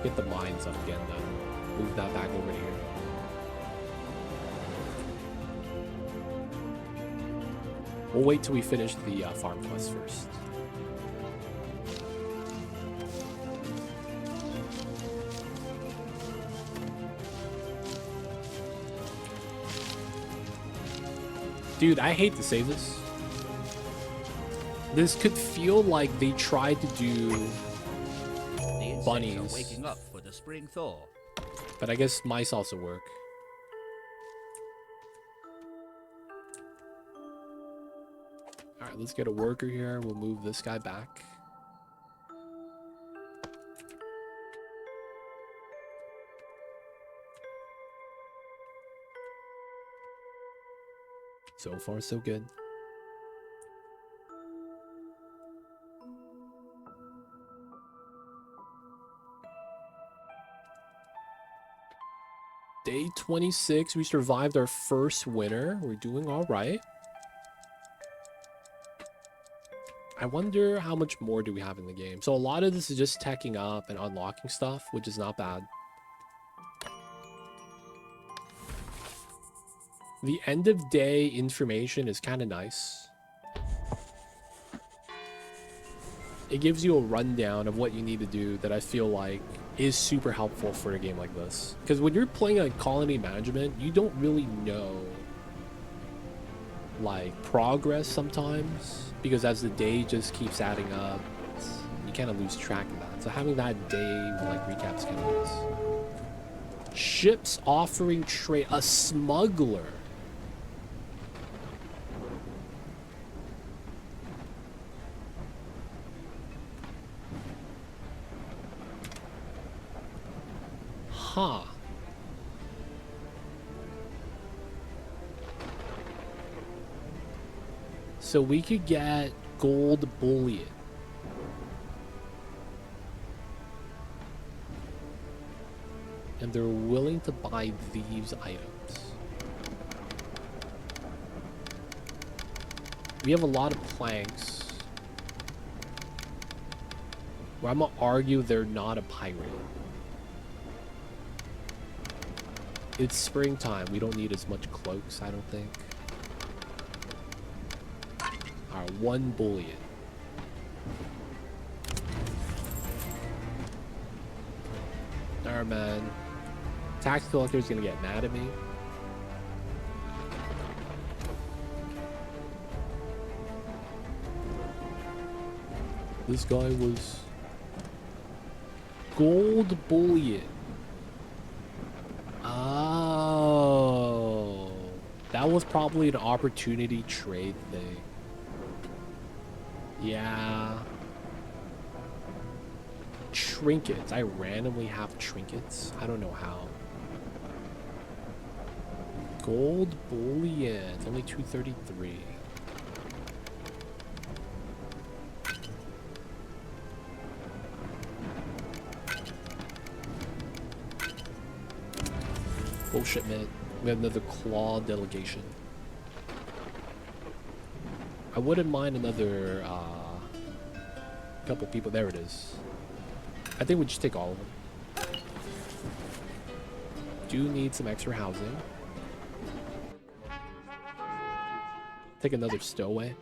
get the mines up again, though. Move that back over here. We'll wait till we finish the farm quest first. Dude, I hate to say this. This could feel like they tried to do bunnies. Are waking up for the spring thaw. But I guess mice also work. Alright, let's get a worker here. We'll move this guy back. So far, so good. Day 26, we survived our first winter. We're doing all right. I wonder how much more do we have in the game. So a lot of this is just teching up and unlocking stuff, which is not bad. The end of day information is kind of nice. It gives you a rundown of what you need to do that I feel like is super helpful for a game like this. Because when you're playing like colony management, you don't really know like progress sometimes, because as the day just keeps adding up, you kind of lose track of that. So having that day like recaps kind of nice. Ships offering trade. A smuggler. Huh. So we could get gold bullion. And they're willing to buy these items. We have a lot of planks. Where I'm gonna argue they're not a pirate. It's springtime. We don't need as much cloaks, I don't think. Alright, 1 bullion. Alright, man. Tax collector's gonna get mad at me. This guy was gold bullion. Oh, that was probably an opportunity trade thing. Yeah. Trinkets. I randomly have trinkets. I don't know how. Gold bullion. It's only 233. Bullshit, man. We have another claw delegation. I wouldn't mind another couple people. There it is. I think we just take all of them. Do need some extra housing. Take another stowaway.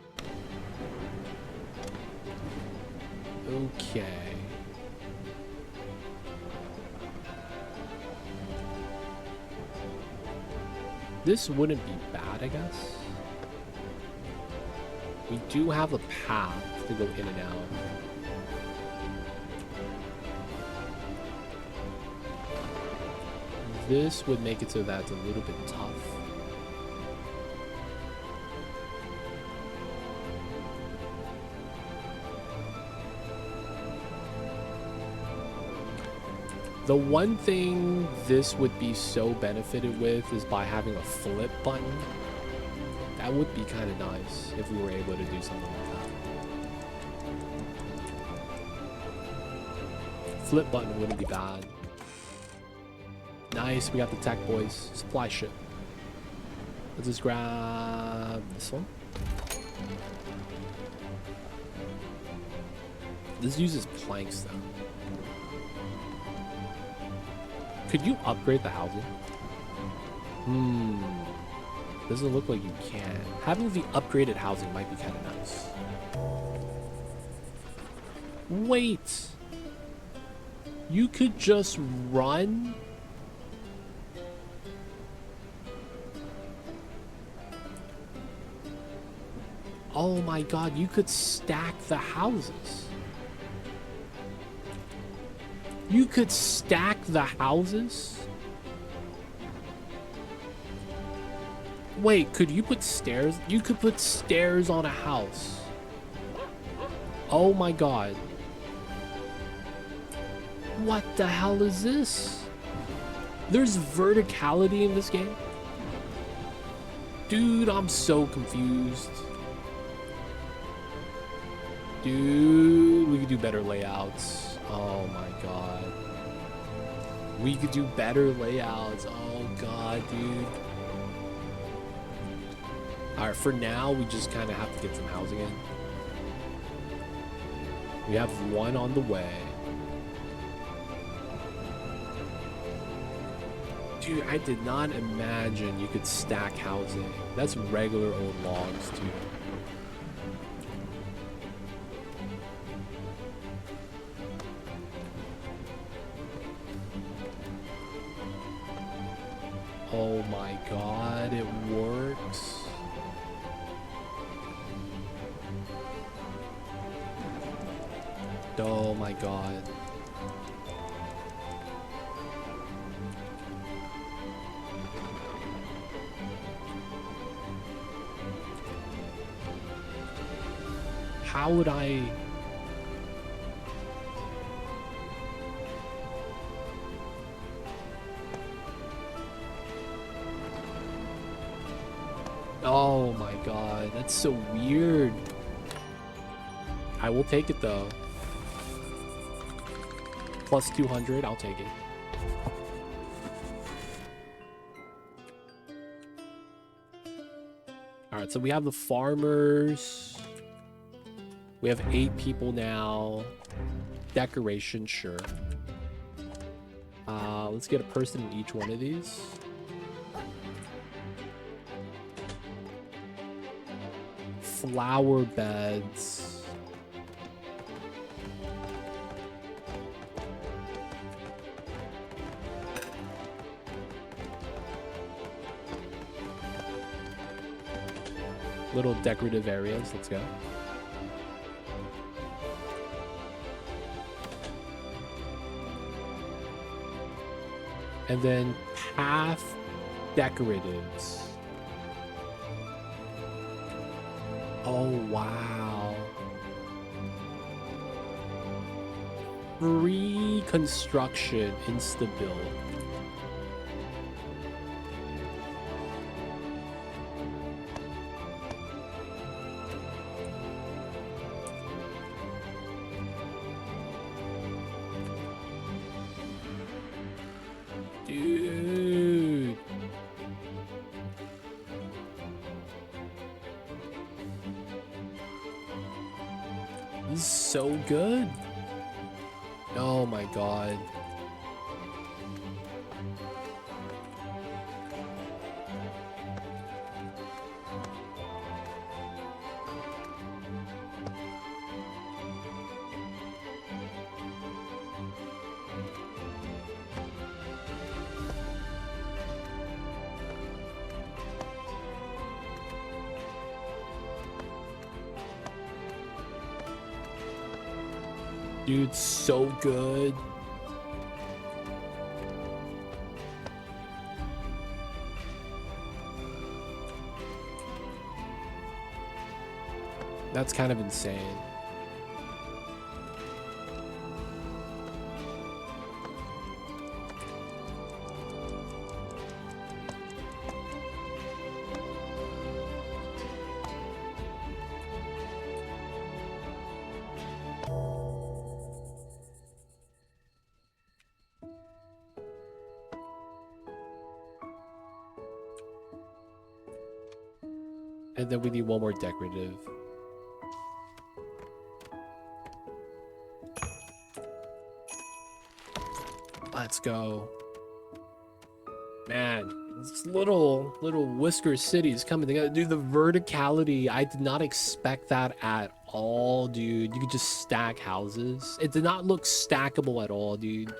Okay. This wouldn't be bad, I guess. We do have a path to go in and out. This would make it so that it's a little bit tough. The one thing this would be so benefited with is by having a flip button. That would be kind of nice if we were able to do something like that. Flip button wouldn't be bad. Nice, we got the tech boys. Supply ship. Let's just grab this one. This uses planks though. Could you upgrade the housing? Doesn't look like you can. Having the upgraded housing might be kind of nice. Wait. You could just run? Oh my god, you could stack the houses. You could stack the houses? Wait, could you put stairs? You could put stairs on a house. Oh my god. What the hell is this? There's verticality in this game? Dude, I'm so confused. Dude, we could do better layouts. Oh my god. We could do better layouts. Oh god, dude. Alright, for now, we just kind of have to get some housing in. We have one on the way. Dude, I did not imagine you could stack housing. That's regular old logs, dude. Oh my god, it works. Oh my god. How would I... Oh my god, that's so weird. I will take it though. Plus 200, I'll take it. Alright, so we have the farmers. We have 8 people now. Decoration, sure. Let's get a person in each one of these. Flower beds. Little decorative areas, let's go. And then path decoratives. Oh, wow. Free construction insta-build. Dude. This is so good. Oh my god. Dude, so good. That's kind of insane. And then we need one more decorative. Let's go. Man, this little Whiskers city is coming together. Dude, the verticality, I did not expect that at all, dude. You could just stack houses. It did not look stackable at all, dude.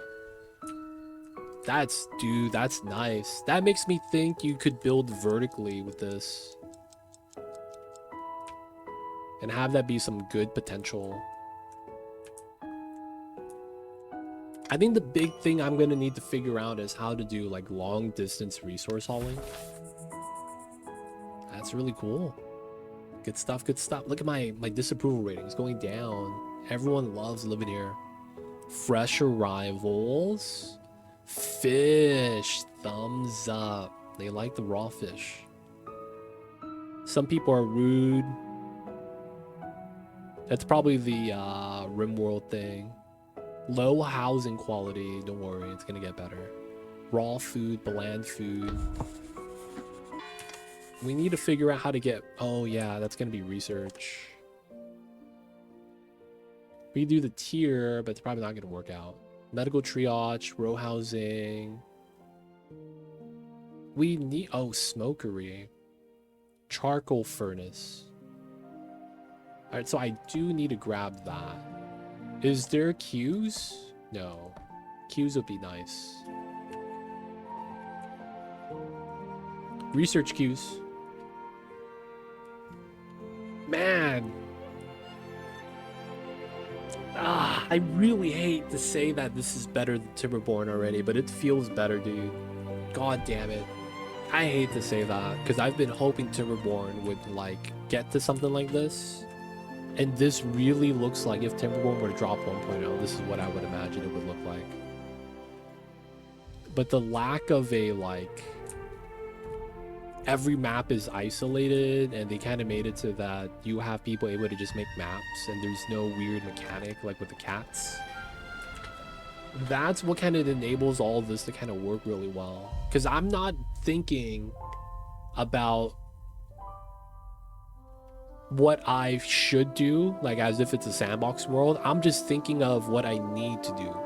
Dude, that's nice. That makes me think you could build vertically with this. And have that be some good potential. I think the big thing I'm gonna need to figure out is how to do like long distance resource hauling. That's really cool. Good stuff, good stuff. Look at my disapproval rating. It's going down. Everyone loves living here. Fresh arrivals. Fish. Thumbs up. They like the raw fish. Some people are rude. That's probably the RimWorld thing. Low housing quality. Don't worry, it's gonna get better. Raw food, bland food. We need to figure out how to get... Oh, yeah, that's going to be research. We do the tier, but it's probably not going to work out. Medical triage, row housing. We need... Oh, smokery. Charcoal furnace. Alright, so I do need to grab that. Is there queues? No. Queues would be nice. Research queues. Man. I really hate to say that this is better than Timberborn already, but it feels better, dude. God damn it. I hate to say that, because I've been hoping Timberborn would, like, get to something like this. And this really looks like if Timberborn were to drop 1.0, this is what I would imagine it would look like. But the lack of a, like... Every map is isolated, and they kind of made it so that you have people able to just make maps, and there's no weird mechanic like with the cats. That's what kind of enables all of this to kind of work really well. Because I'm not thinking about what I should do, like as if it's a sandbox world. I'm just thinking of what I need to do.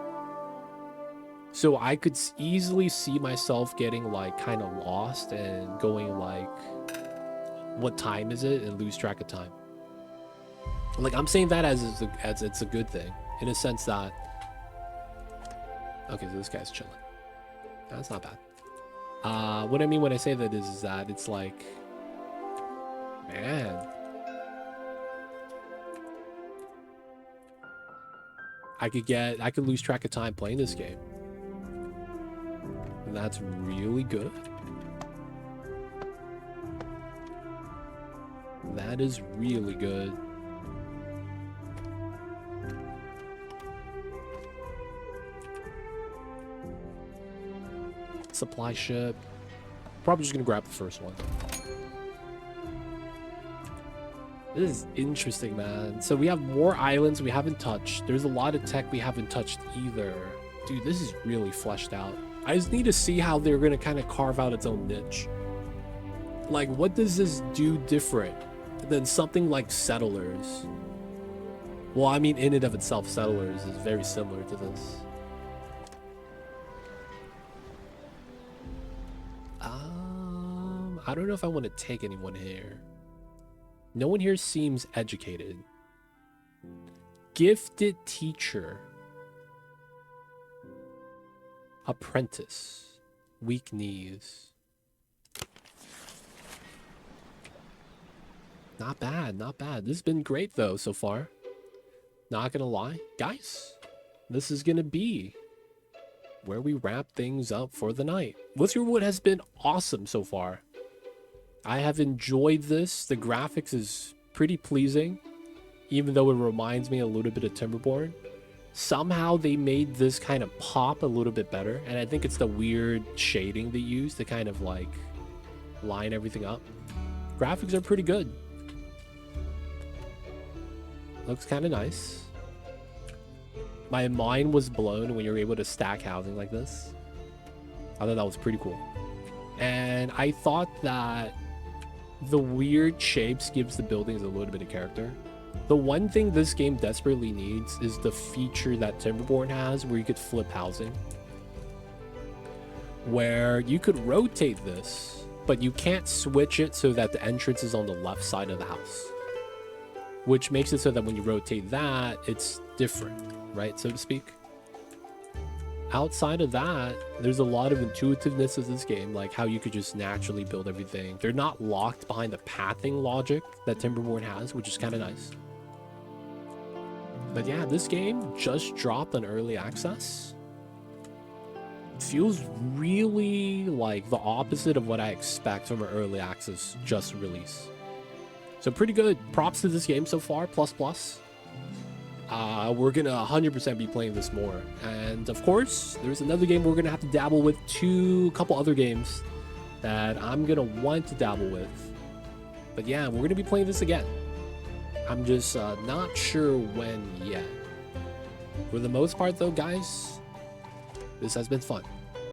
So I could easily see myself getting like kind of lost and going like, what time is it, and lose track of time. Like I'm saying that as it's a good thing in a sense that, okay, so this guy's chilling. That's not bad. What I mean when I say that is that it's like, man, I could lose track of time playing this game. And that's really good. That is really good. Supply ship. Probably just gonna grab the first one. This is interesting, man. So we have more islands we haven't touched. There's a lot of tech we haven't touched either. Dude, this is really fleshed out. I just need to see how they're gonna kind of carve out its own niche. Like, what does this do different than something like Settlers? Well, I mean, in and of itself, Settlers is very similar to this. I don't know if I want to take anyone here. No one here seems educated. Gifted teacher. Apprentice. Weak knees. Not bad, not bad. This has been great though so far. Not gonna lie. Guys, this is gonna be where we wrap things up for the night. Whiskerwood has been awesome so far. I have enjoyed this. The graphics is pretty pleasing, even though it reminds me a little bit of Timberborn. Somehow they made this kind of pop a little bit better, and I think it's the weird shading they use to kind of like line everything up. Graphics are pretty good. Looks kind of nice. My mind was blown when you're able to stack housing like this. I thought that was pretty cool. And I thought that the weird shapes gives the buildings a little bit of character. The one thing this game desperately needs is the feature that Timberborn has where you could flip housing. Where you could rotate this, but you can't switch it so that the entrance is on the left side of the house. Which makes it so that when you rotate that, it's different, right, so to speak. Outside of that, there's a lot of intuitiveness of this game, like how you could just naturally build everything. They're not locked behind the pathing logic that Timberborn has, which is kind of nice. But yeah, this game just dropped on early access. It feels really like the opposite of what I expect from an early access just release. So pretty good. Props to this game so far, plus. We're gonna 100% be playing this more. And of course, there's another game we're gonna have to dabble with, a couple other games that I'm gonna want to dabble with. But yeah, we're gonna be playing this again. I'm just not sure when yet. For the most part though, guys, this has been fun.